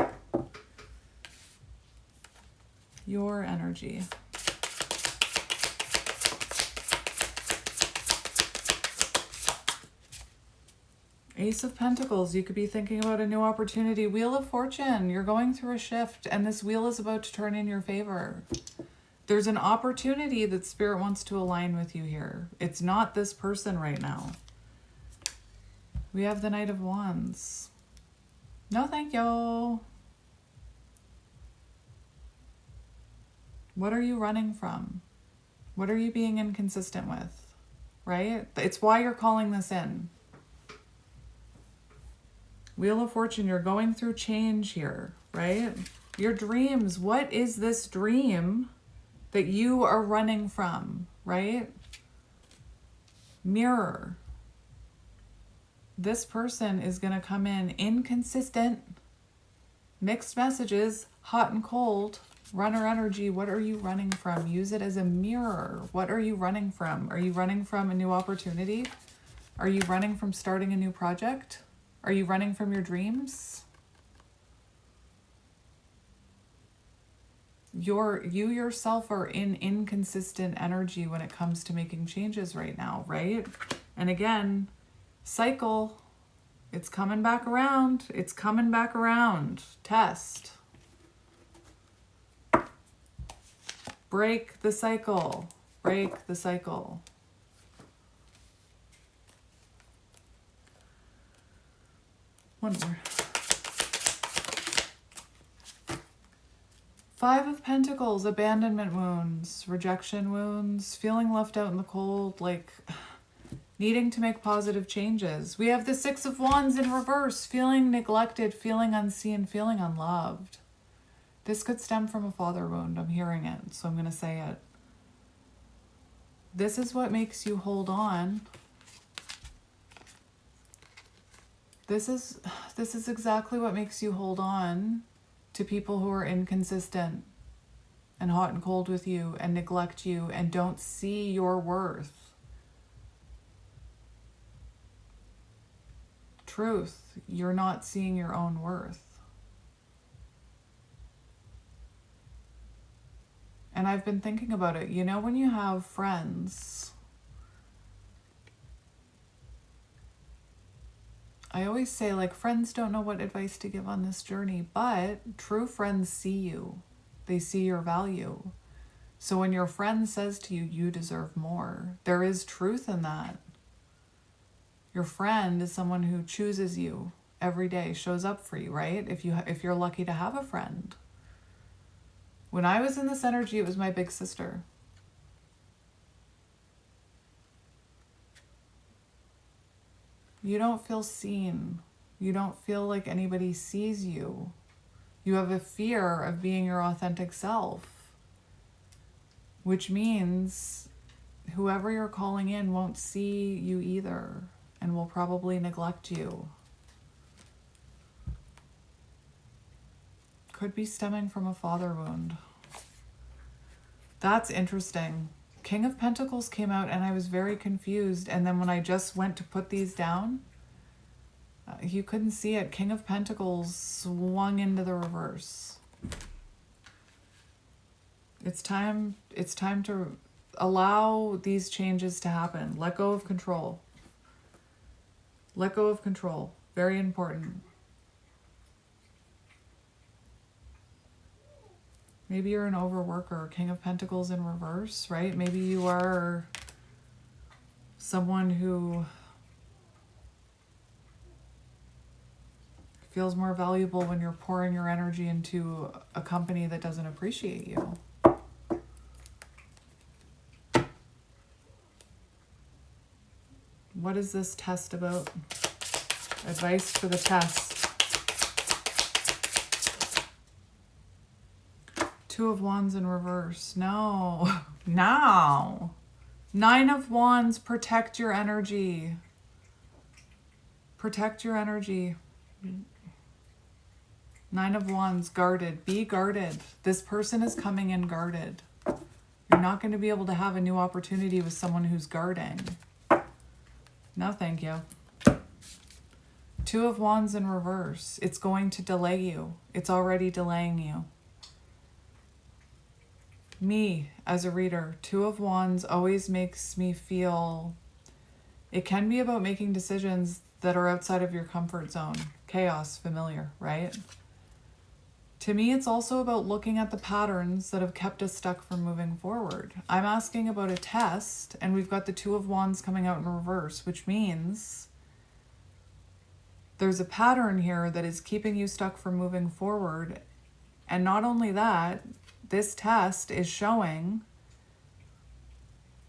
Your energy. Ace of Pentacles, you could be thinking about a new opportunity. Wheel of Fortune, you're going through a shift and this wheel is about to turn in your favor. There's an opportunity that Spirit wants to align with you here. It's not this person right now. We have the Knight of Wands. No, thank you. What are you running from? What are you being inconsistent with? Right? It's why you're calling this in. Wheel of Fortune, you're going through change here, right? Your dreams. What is this dream that you are running from, right? Mirror. This person is going to come in inconsistent, mixed messages, hot and cold, runner energy. What are you running from? Use it as a mirror. What are you running from? Are you running from a new opportunity? Are you running from starting a new project? Are you running from your dreams? You yourself are in inconsistent energy when it comes to making changes right now, right? And again, cycle. It's coming back around. It's coming back around. Test. Break the cycle. Break the cycle. One more. Five of Pentacles, abandonment wounds, rejection wounds, feeling left out in the cold, like needing to make positive changes. We have the Six of Wands in reverse, feeling neglected, feeling unseen, feeling unloved. This could stem from a father wound. I'm hearing it, so I'm going to say it. This is what makes you hold on. This is exactly what makes you hold on to people who are inconsistent and hot and cold with you and neglect you and don't see your worth. Truth, you're not seeing your own worth. And I've been thinking about it. You know, when you have friends, I always say, like, friends don't know what advice to give on this journey, but true friends see you. They see your value. So when your friend says to you, you deserve more, there is truth in that. Your friend is someone who chooses you every day, shows up for you, right? If you're lucky to have a friend. When I was in this energy, it was my big sister. You don't feel seen. You don't feel like anybody sees you. You have a fear of being your authentic self, which means whoever you're calling in won't see you either and will probably neglect you. Could be stemming from a father wound. That's interesting. King of Pentacles came out and I was very confused. And then when I just went to put these down, you couldn't see it. King of Pentacles swung into the reverse. It's time to allow these changes to happen. Let go of control. Let go of control. Very important. Maybe you're an overworker. King of Pentacles in reverse, right? Maybe you are someone who feels more valuable when you're pouring your energy into a company that doesn't appreciate you. What is this test about? Advice for the test. Two of Wands in reverse. No. No. Nine of Wands. Protect your energy. Protect your energy. Nine of Wands. Guarded. Be guarded. This person is coming in guarded. You're not going to be able to have a new opportunity with someone who's guarding. No, thank you. Two of Wands in reverse. It's going to delay you. It's already delaying you. Me, as a reader, Two of Wands always makes me feel... It can be about making decisions that are outside of your comfort zone. Chaos, familiar, right? To me, it's also about looking at the patterns that have kept us stuck from moving forward. I'm asking about a test, and we've got the Two of Wands coming out in reverse, which means there's a pattern here that is keeping you stuck from moving forward. And not only that, this test is showing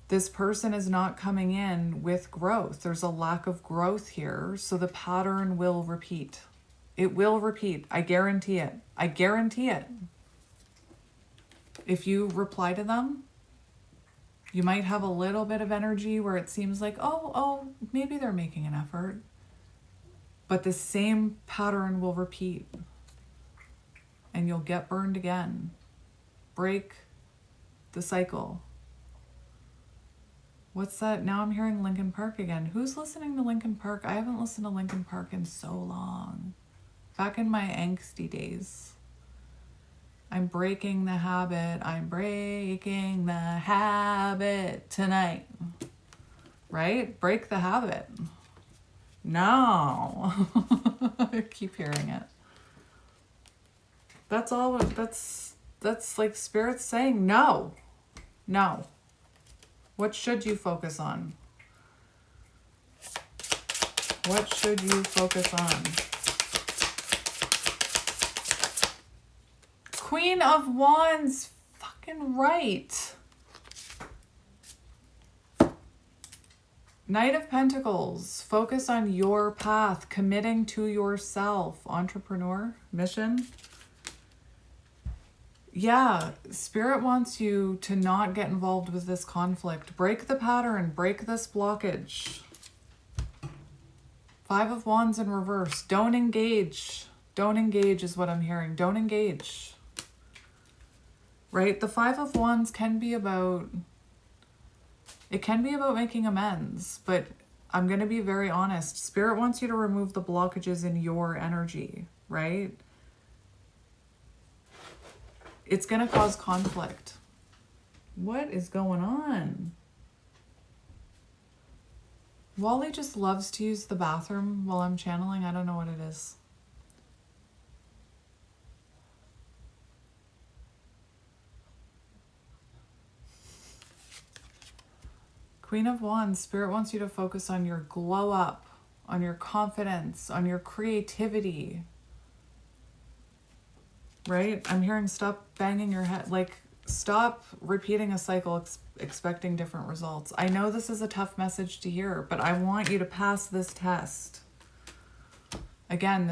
this person is not coming in with growth. There's a lack of growth here, so the pattern will repeat. It will repeat. I guarantee it. I guarantee it. If you reply to them, you might have a little bit of energy where it seems like, oh, maybe they're making an effort. But the same pattern will repeat. And you'll get burned again. Break the cycle. What's that? Now I'm hearing Linkin Park again. Who's listening to Linkin Park? I haven't listened to Linkin Park in so long. Back in my angsty days. I'm breaking the habit. I'm breaking the habit tonight. Right? Break the habit. No. I keep hearing it. That's all. That's like Spirit's saying no. No. What should you focus on? What should you focus on? Queen of Wands. Fucking right. Knight of Pentacles. Focus on your path. Committing to yourself. Entrepreneur. Mission. Yeah, Spirit wants you to not get involved with this conflict. Break the pattern. Break this blockage. Five of Wands in reverse. Don't engage. Don't engage is what I'm hearing. Don't engage. Right? The Five of Wands can be about... It can be about making amends, but I'm going to be very honest. Spirit wants you to remove the blockages in your energy, right? It's going to cause conflict. What is going on? Wally just loves to use the bathroom while I'm channeling. I don't know what it is. Queen of Wands, Spirit wants you to focus on your glow up, on your confidence, on your creativity. Right? I'm hearing stop banging your head. Like, stop repeating a cycle expecting different results. I know this is a tough message to hear, but I want you to pass this test. Again,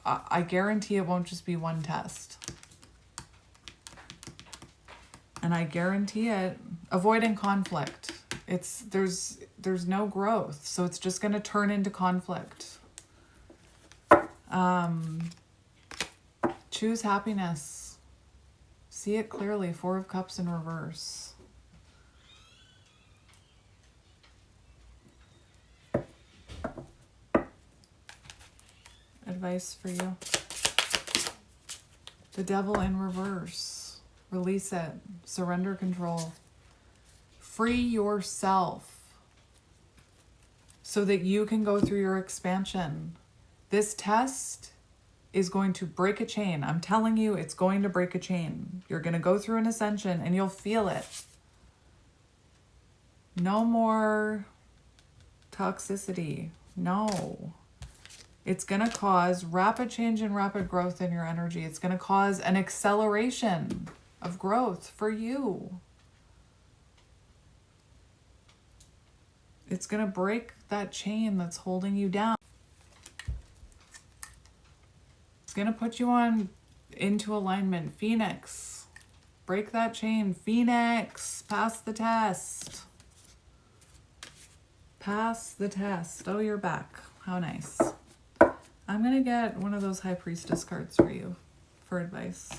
I guarantee it won't just be one test. And I guarantee it, avoiding conflict. There's no growth, so it's just going to turn into conflict. Choose happiness. See it clearly. Four of Cups in reverse. Advice for you. The Devil in reverse. Release it. Surrender control. Free yourself so that you can go through your expansion. This test is going to break a chain. I'm telling you, it's going to break a chain. You're going to go through an ascension and you'll feel it. No more toxicity. No. It's going to cause rapid change and rapid growth in your energy. It's going to cause an acceleration of growth for you. It's going to break that chain that's holding you down. It's going to put you on into alignment. Phoenix. Break that chain. Phoenix. Pass the test. Pass the test. Oh, you're back. How nice. I'm going to get one of those High Priestess cards for you for advice.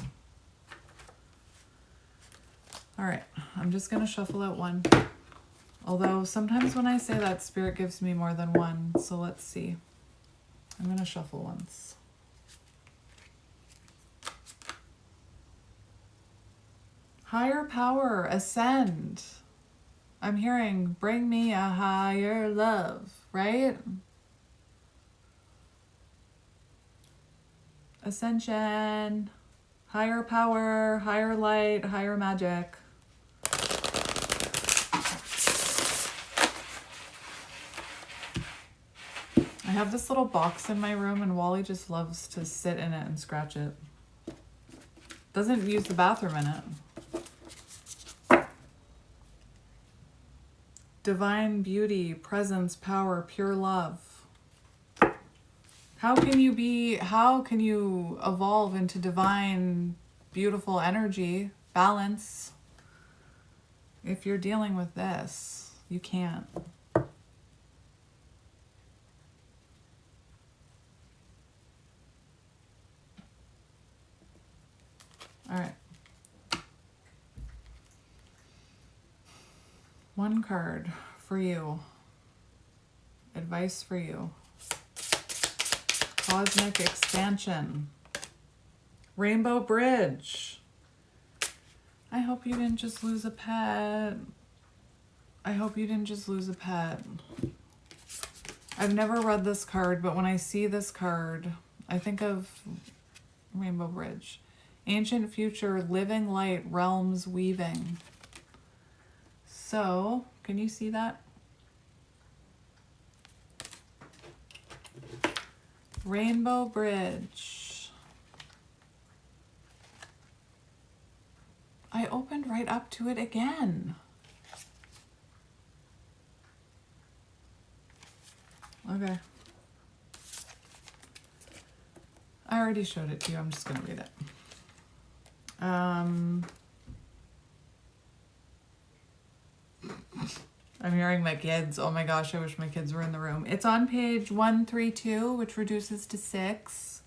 All right. I'm just going to shuffle out one. Although sometimes when I say that, Spirit gives me more than one. So let's see. I'm going to shuffle once. Higher power, ascend. I'm hearing, bring me a higher love, right? Ascension, higher power, higher light, higher magic. I have this little box in my room and Wally just loves to sit in it and scratch it. Doesn't use the bathroom in it. Divine beauty, presence, power, pure love. How can you evolve into divine, beautiful energy, balance, if you're dealing with this? You can't. All right. One card for you. Advice for you. Cosmic expansion. Rainbow Bridge. I hope you didn't just lose a pet. I hope you didn't just lose a pet. I've never read this card, but when I see this card, I think of Rainbow Bridge. Ancient future, living light, realms weaving. So, can you see that? Rainbow Bridge. I opened right up to it again. Okay. I already showed it to you. I'm just going to read it. I'm hearing my kids. Oh my gosh, I wish my kids were in the room. It's on page 132, which reduces to 6.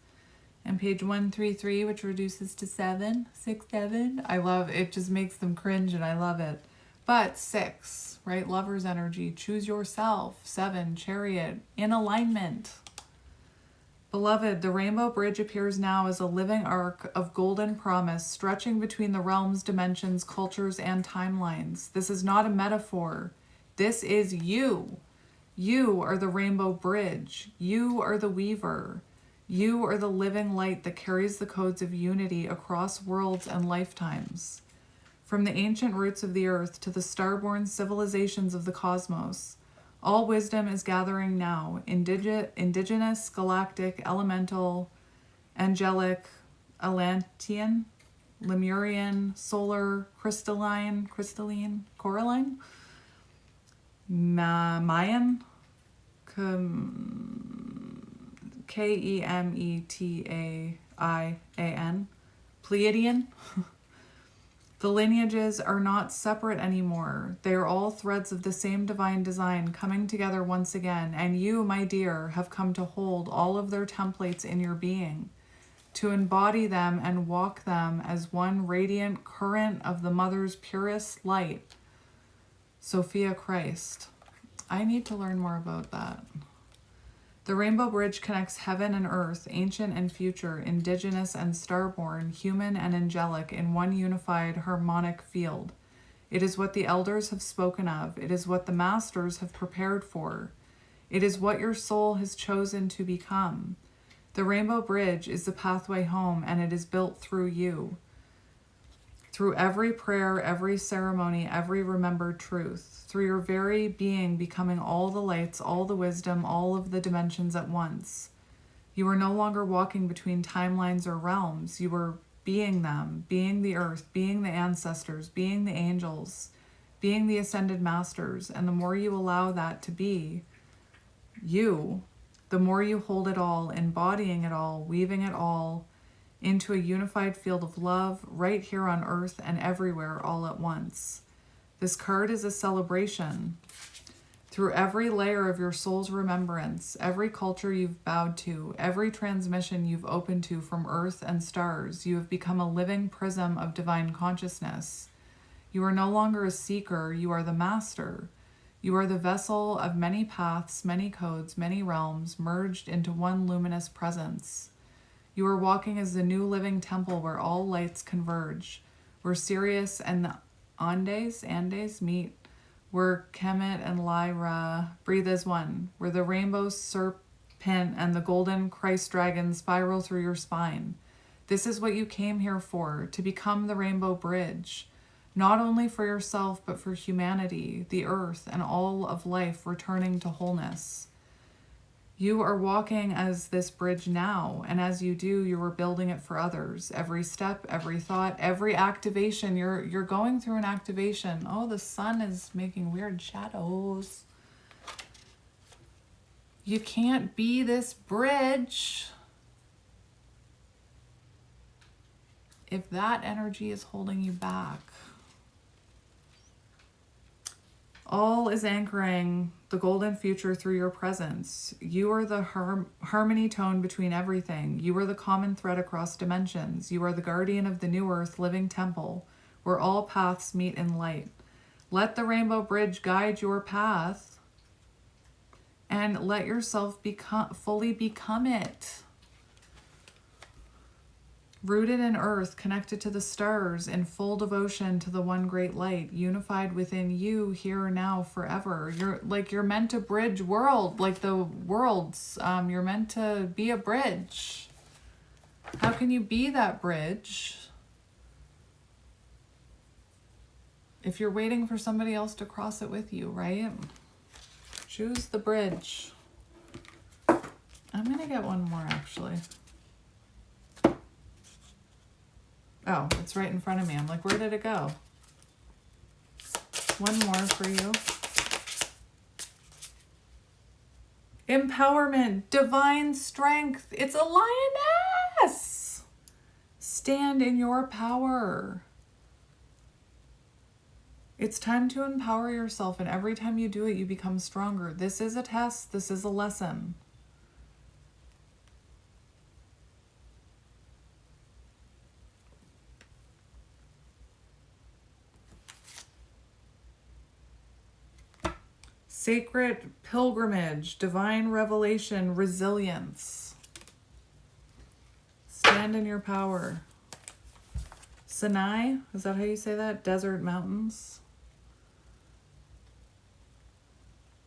And page 133, which reduces to 7. 6, 7. I love it. It just makes them cringe and I love it. But 6, right? Lover's energy. Choose yourself. 7, chariot. In alignment. Beloved, the Rainbow Bridge appears now as a living arc of golden promise, stretching between the realms, dimensions, cultures, and timelines. This is not a metaphor. This is you. You are the Rainbow Bridge. You are the weaver. You are the living light that carries the codes of unity across worlds and lifetimes. From the ancient roots of the earth to the starborn civilizations of the cosmos, all wisdom is gathering now. Indigenous, galactic, elemental, angelic, Atlantean, Lemurian, solar, crystalline, coralline, Mayan, Kemetaian, Pleiadian. The lineages are not separate anymore. They are all threads of the same divine design coming together once again. And you, my dear, have come to hold all of their templates in your being, to embody them and walk them as one radiant current of the Mother's purest light, Sophia Christ. I need to learn more about that. The Rainbow Bridge connects heaven and earth, ancient and future, indigenous and starborn, human and angelic, in one unified harmonic field. It is what the elders have spoken of. It is what the masters have prepared for. It is what your soul has chosen to become. The Rainbow Bridge is the pathway home, and it is built through you. Through every prayer, every ceremony, every remembered truth, through your very being becoming all the lights, all the wisdom, all of the dimensions at once. You are no longer walking between timelines or realms. You are being them, being the earth, being the ancestors, being the angels, being the ascended masters. And the more you allow that to be you, the more you hold it all, embodying it all, weaving it all into a unified field of love right here on earth and everywhere all at once. This card is a celebration. Through every layer of your soul's remembrance, every culture you've bowed to, every transmission you've opened to from earth and stars, you have become a living prism of divine consciousness. You are no longer a seeker, you are the master. You are the vessel of many paths, many codes, many realms, merged into one luminous presence. You are walking as the new living temple where all lights converge, where Sirius and the Andes meet, where Kemet and Lyra breathe as one, where the rainbow serpent and the golden Christ dragon spiral through your spine. This is what you came here for, to become the rainbow bridge, not only for yourself, but for humanity, the earth, and all of life returning to wholeness. You are walking as this bridge now, and as you do, you are building it for others. Every step, every thought, every activation, you're going through an activation. Oh, the sun is making weird shadows. You can't be this bridge if that energy is holding you back. All is anchoring the golden future through your presence. You are the harmony tone between everything. You are the common thread across dimensions. You are the guardian of the new earth, living temple, where all paths meet in light. Let the rainbow bridge guide your path, and let yourself fully become it. Rooted in earth, connected to the stars, in full devotion to the one great light, unified within you, here, now, forever. You're meant to bridge world, like the worlds. You're meant to be a bridge. How can you be that bridge if you're waiting for somebody else to cross it with you, right? Choose the bridge. I'm gonna get one more, actually. Oh, it's right in front of me. I'm like, where did it go? One more for you. Empowerment, divine strength. It's a lioness. Stand in your power. It's time to empower yourself, and every time you do it, you become stronger. This is a test. This is a lesson. Sacred pilgrimage, divine revelation, resilience. Stand in your power. Sinai, is that how you say that? Desert mountains.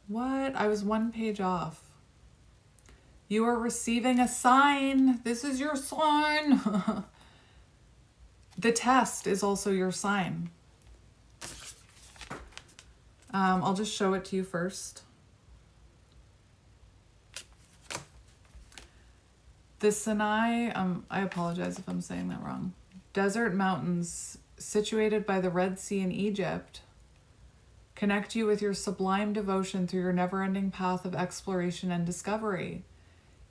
What? I was one page off. You are receiving a sign. This is your sign. The test is also your sign. I'll just show it to you first. The Sinai, I apologize if I'm saying that wrong. Desert mountains situated by the Red Sea in Egypt connect you with your sublime devotion through your never-ending path of exploration and discovery.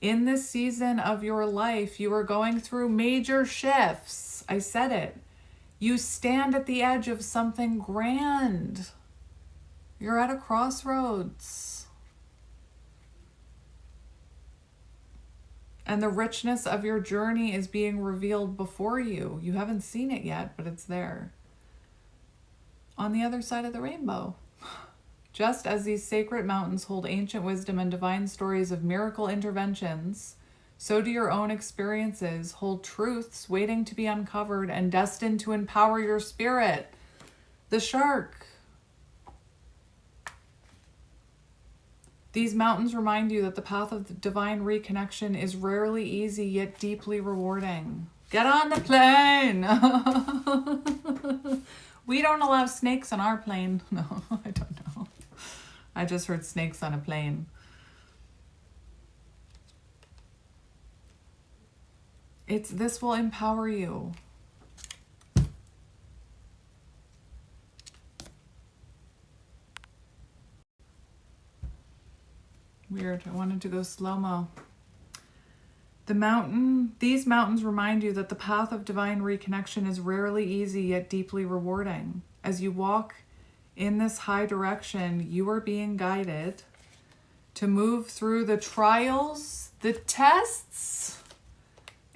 In this season of your life, you are going through major shifts. I said it. You stand at the edge of something grand. You're at a crossroads. And the richness of your journey is being revealed before you. You haven't seen it yet, but it's there. On the other side of the rainbow. Just as these sacred mountains hold ancient wisdom and divine stories of miracle interventions, so do your own experiences hold truths waiting to be uncovered and destined to empower your spirit. The shark. These mountains remind you that the path of the divine reconnection is rarely easy, yet deeply rewarding. Get on the plane! We don't allow snakes on our plane. No, I don't know. I just heard snakes on a plane. This will empower you. Weird. I wanted to go slow-mo. These mountains remind you that the path of divine reconnection is rarely easy yet deeply rewarding. As you walk in this high direction, you are being guided to move through the trials, the tests,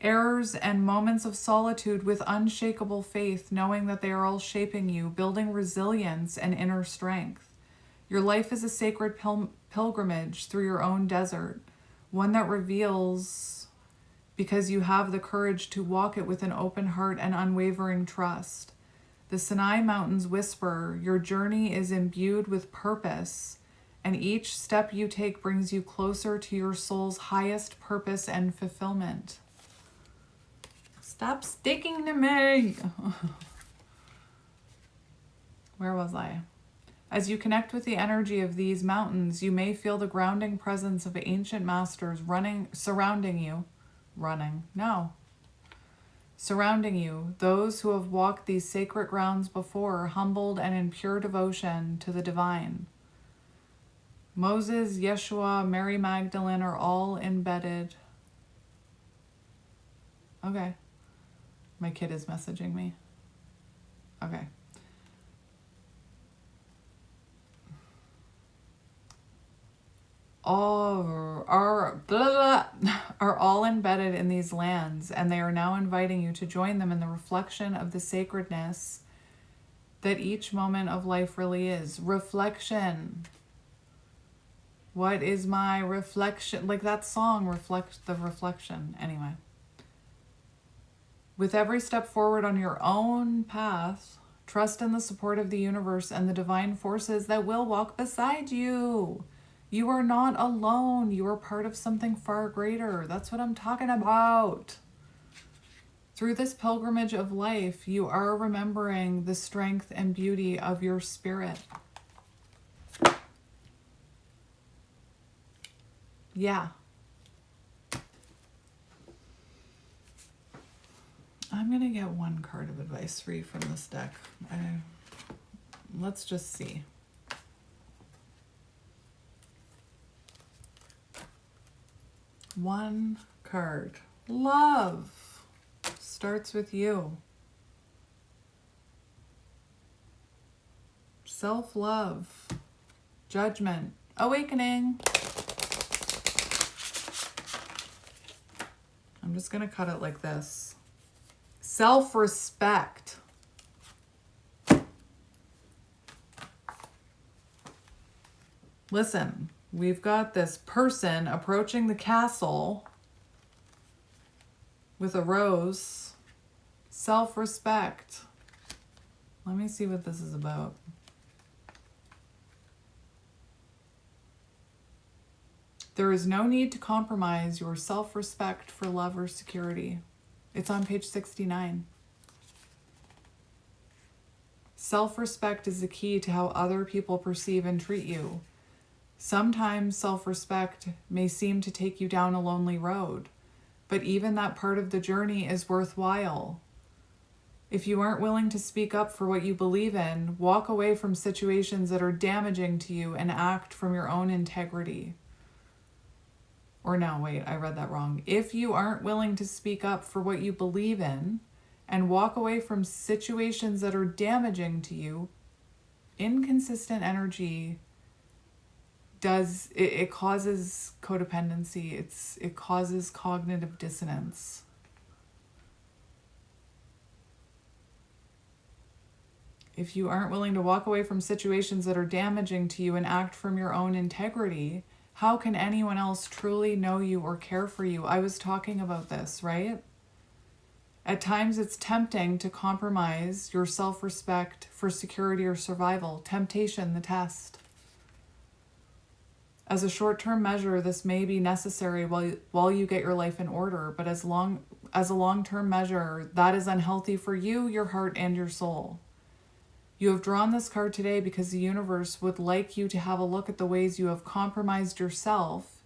errors, and moments of solitude with unshakable faith, knowing that they are all shaping you, building resilience and inner strength. Your life is a sacred pilgrimage through your own desert, one that reveals because you have the courage to walk it with an open heart and unwavering trust. The Sinai Mountains whisper, your journey is imbued with purpose, and each step you take brings you closer to your soul's highest purpose and fulfillment. Stop sticking to me. Where was I? As you connect with the energy of these mountains, you may feel the grounding presence of ancient masters surrounding you, those who have walked these sacred grounds before, humbled and in pure devotion to the divine. Moses, Yeshua, Mary Magdalene are all embedded. Okay. My kid is messaging me. Okay. Are all embedded in these lands, and they are now inviting you to join them in the reflection of the sacredness that each moment of life really is. Reflection. What is my reflection? Like that song, Reflect the Reflection. Anyway. With every step forward on your own path, trust in the support of the universe and the divine forces that will walk beside you. You are not alone. You are part of something far greater. That's what I'm talking about. Through this pilgrimage of life, you are remembering the strength and beauty of your spirit. Yeah. I'm going to get one card of advice for you from this deck. Let's just see. One card. Love starts with you. Self-love. Judgment. Awakening. I'm just going to cut it like this. Self-respect. Listen, we've got this person approaching the castle with a rose. Self-respect. Let me see what this is about. There is no need to compromise your self-respect for love or security. It's on page 69. Self-respect is the key to how other people perceive and treat you. Sometimes self-respect may seem to take you down a lonely road, but even that part of the journey is worthwhile. If you aren't willing to speak up for what you believe in, walk away from situations that are damaging to you and act from your own integrity. Or no, wait, I read that wrong. If you aren't willing to speak up for what you believe in and walk away from situations that are damaging to you, inconsistent energy it causes codependency. It causes cognitive dissonance. If you aren't willing to walk away from situations that are damaging to you and act from your own integrity, how can anyone else truly know you or care for you? I was talking about this, right? At times it's tempting to compromise your self-respect for security or survival. Temptation, the test. As a short-term measure, this may be necessary while you get your life in order, but as a long-term measure, that is unhealthy for you, your heart, and your soul. You have drawn this card today because the universe would like you to have a look at the ways you have compromised yourself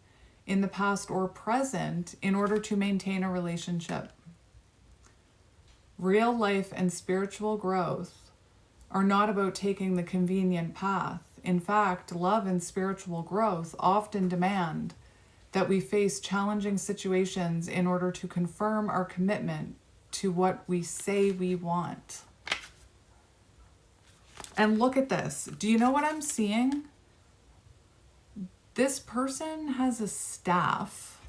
in the past or present in order to maintain a relationship. Real life and spiritual growth are not about taking the convenient path. In fact, love and spiritual growth often demand that we face challenging situations in order to confirm our commitment to what we say we want. And look at this. Do you know what I'm seeing? This person has a staff,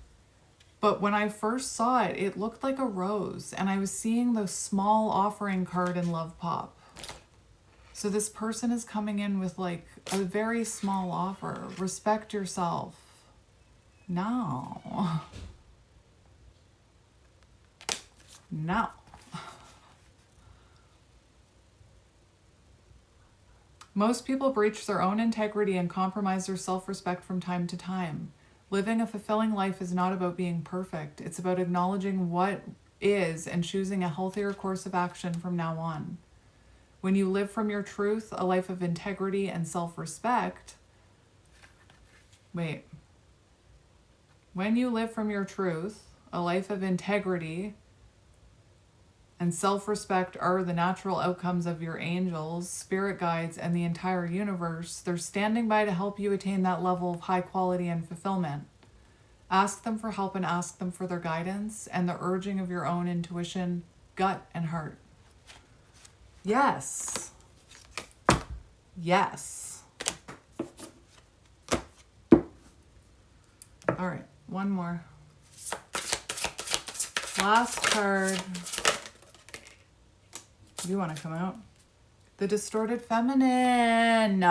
but when I first saw it, it looked like a rose, and I was seeing the small offering card in Love Pop. So this person is coming in with like a very small offer. Respect yourself. No. No. Most people breach their own integrity and compromise their self-respect from time to time. Living a fulfilling life is not about being perfect. It's about acknowledging what is and choosing a healthier course of action from now on. When you live from your truth, a life of integrity and self-respect, when you live from your truth, a life of integrity and self-respect are the natural outcomes of your angels, spirit guides, and the entire universe. They're standing by to help you attain that level of high quality and fulfillment. Ask them for help and ask them for their guidance and the urging of your own intuition, gut, and heart. Yes. Yes. All right, one more. Last card. You want to come out? The distorted feminine.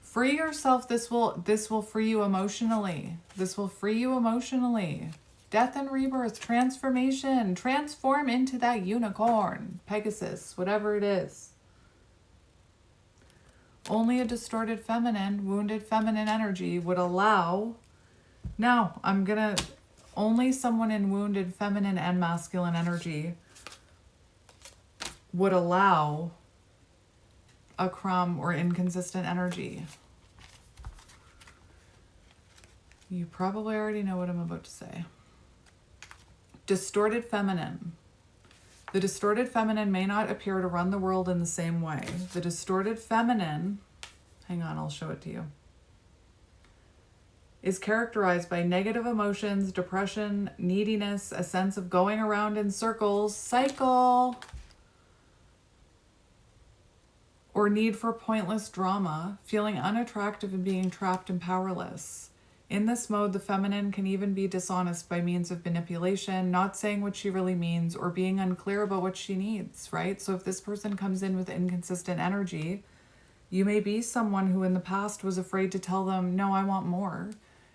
Free yourself. This will free you emotionally. This will free you emotionally. Death and rebirth, transformation. Transform into that unicorn, Pegasus, whatever it is. Only a distorted feminine, wounded feminine energy would allow. Now, only someone in wounded feminine and masculine energy would allow a crumb or inconsistent energy. You probably already know what I'm about to say. Distorted feminine. The distorted feminine may not appear to run the world in the same way. The distorted feminine, hang on, I'll show it to you, is characterized by negative emotions, depression, neediness, a sense of going around in circles, cycle, or need for pointless drama, feeling unattractive and being trapped and powerless. In this mode, the feminine can even be dishonest by means of manipulation, not saying what she really means, or being unclear about what she needs, right? So if this person comes in with inconsistent energy, you may be someone who in the past was afraid to tell them, no, I want more,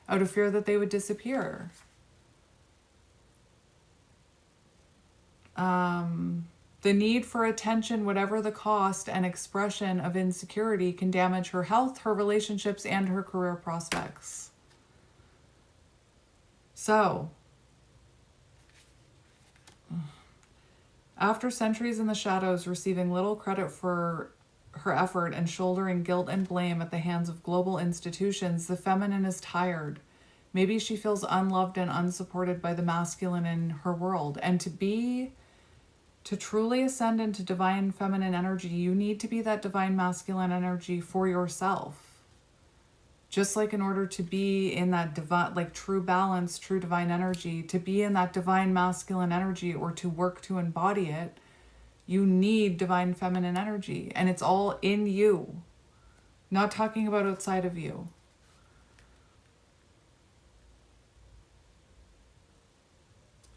out of fear that they would disappear. The need for attention, whatever the cost and expression of insecurity, can damage her health, her relationships, and her career prospects. So, after centuries in the shadows, receiving little credit for her effort and shouldering guilt and blame at the hands of global institutions, the feminine is tired. Maybe she feels unloved and unsupported by the masculine in her world. And to truly ascend into divine feminine energy, you need to be that divine masculine energy for yourself. Just like in order to be in that divine, like true balance, true divine energy, to be in that divine masculine energy or to work to embody it, you need divine feminine energy. And it's all in you. Not talking about outside of you.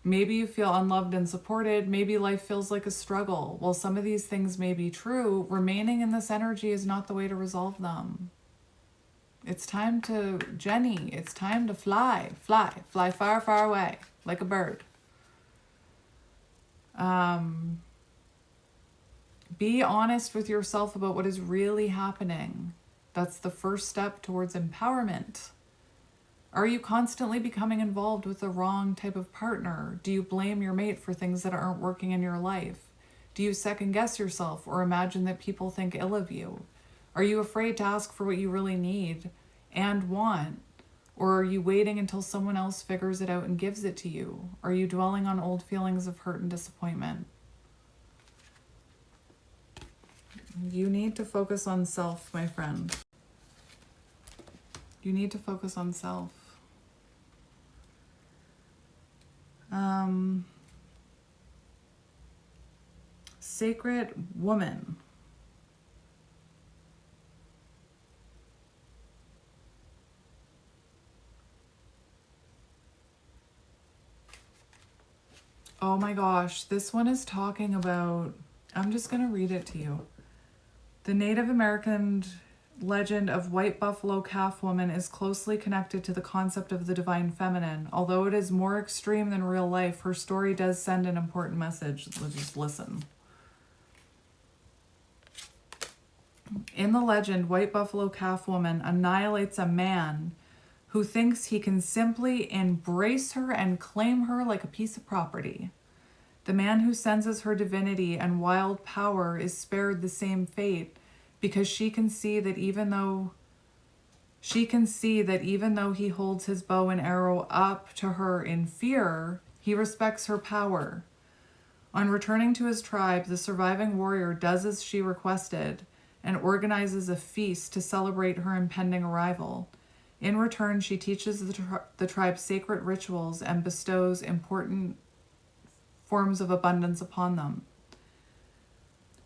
Maybe you feel unloved and supported. Maybe life feels like a struggle. While some of these things may be true, remaining in this energy is not the way to resolve them. It's time to, Jenny, it's time to fly far, far away, like a bird. Be honest with yourself about what is really happening. That's the first step towards empowerment. Are you constantly becoming involved with the wrong type of partner? Do you blame your mate for things that aren't working in your life? Do you second guess yourself or imagine that people think ill of you? Are you afraid to ask for what you really need and want? Or are you waiting until someone else figures it out and gives it to you? Are you dwelling on old feelings of hurt and disappointment? You need to focus on self, my friend. You need to focus on self. Sacred woman. Oh my gosh, this one is talking about, I'm just going to read it to you. The Native American legend of White Buffalo Calf Woman is closely connected to the concept of the divine feminine. Although it is more extreme than real life, her story does send an important message. Let's just listen. In the legend, White Buffalo Calf Woman annihilates a man who thinks he can simply embrace her and claim her like a piece of property. The man who senses her divinity and wild power is spared the same fate because she can see that even though he holds his bow and arrow up to her in fear, he respects her power. On returning to his tribe, the surviving warrior does as she requested and organizes a feast to celebrate her impending arrival. In return, she teaches the tribe sacred rituals and bestows important forms of abundance upon them.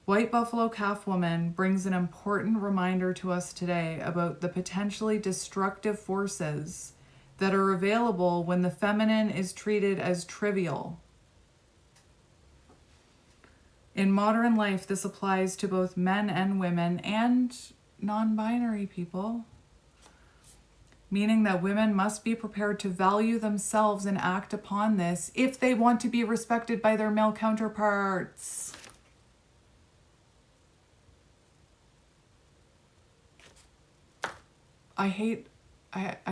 White Buffalo Calf Woman brings an important reminder to us today about the potentially destructive forces that are available when the feminine is treated as trivial. In modern life, this applies to both men and women and non-binary people, meaning that women must be prepared to value themselves and act upon this if they want to be respected by their male counterparts. I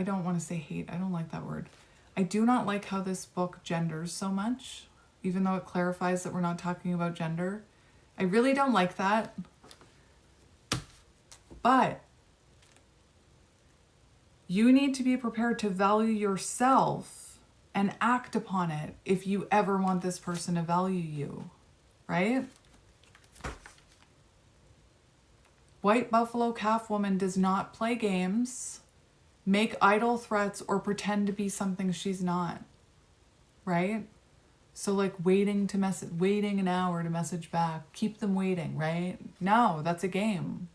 don't want to say hate. I don't like that word. I do not like how this book genders so much, even though it clarifies that we're not talking about gender. I really don't like that. But you need to be prepared to value yourself and act upon it if you ever want this person to value you, right? White Buffalo Calf Woman does not play games, make idle threats, or pretend to be something she's not, right? So like waiting an hour to message back, keep them waiting, right? No, that's a game.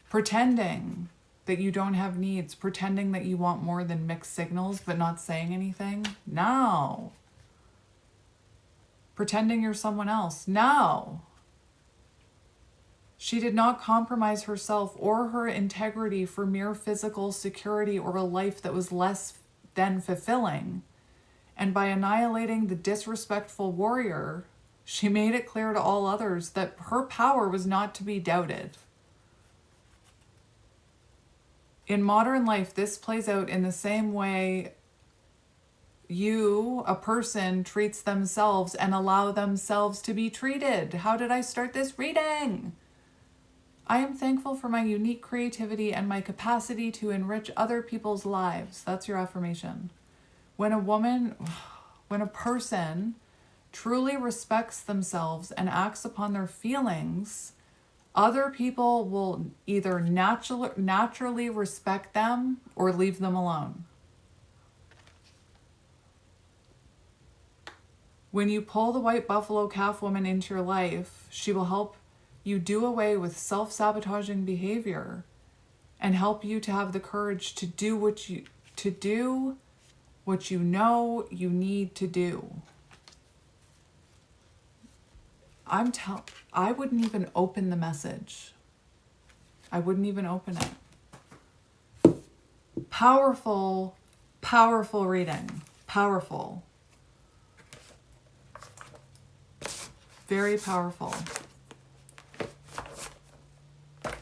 Pretending that you don't have needs, pretending that you want more than mixed signals but not saying anything, no. Pretending you're someone else, no. She did not compromise herself or her integrity for mere physical security or a life that was less than fulfilling. And by annihilating the disrespectful warrior, she made it clear to all others that her power was not to be doubted. In modern life, this plays out in the same way a person, treats themselves and allow themselves to be treated. How did I start this reading? I am thankful for my unique creativity and my capacity to enrich other people's lives. That's your affirmation. When a person truly respects themselves and acts upon their feelings, other people will either naturally respect them or leave them alone. When you pull the White Buffalo Calf Woman into your life, she will help you do away with self-sabotaging behavior and help you to have the courage to do what you know you need to do. I wouldn't even open the message. I wouldn't even open it. Powerful, powerful reading. Powerful. Very powerful.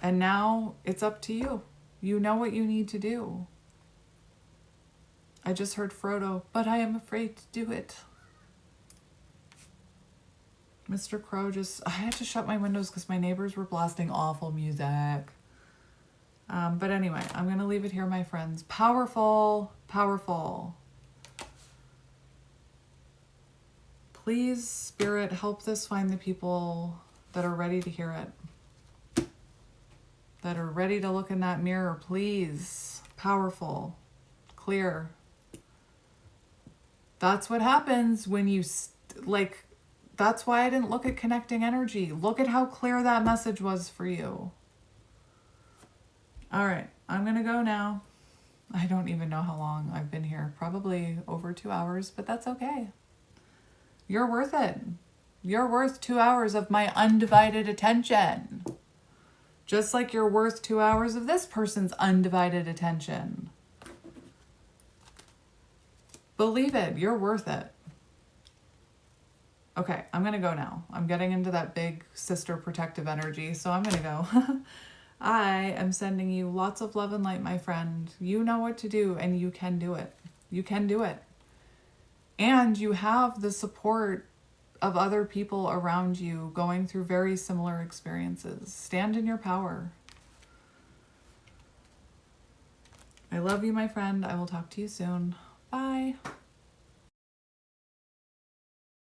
And now it's up to you. You know what you need to do. I just heard Frodo, but I am afraid to do it. Mr. Crow I had to shut my windows because my neighbors were blasting awful music. But anyway, I'm going to leave it here, my friends. Powerful, powerful. Please, Spirit, help this find the people that are ready to hear it. that are ready to look in that mirror, please. Powerful, clear. That's what happens when you, that's why I didn't look at connecting energy. Look at how clear that message was for you. All right, I'm going to go now. I don't even know how long I've been here. Probably over 2 hours, but that's okay. You're worth it. You're worth 2 hours of my undivided attention. Just like you're worth 2 hours of this person's undivided attention. Believe it, you're worth it. Okay, I'm going to go now. I'm getting into that big sister protective energy, so I'm going to go. I am sending you lots of love and light, my friend. You know what to do, and you can do it. You can do it. And you have the support of other people around you going through very similar experiences. Stand in your power. I love you, my friend. I will talk to you soon. Bye.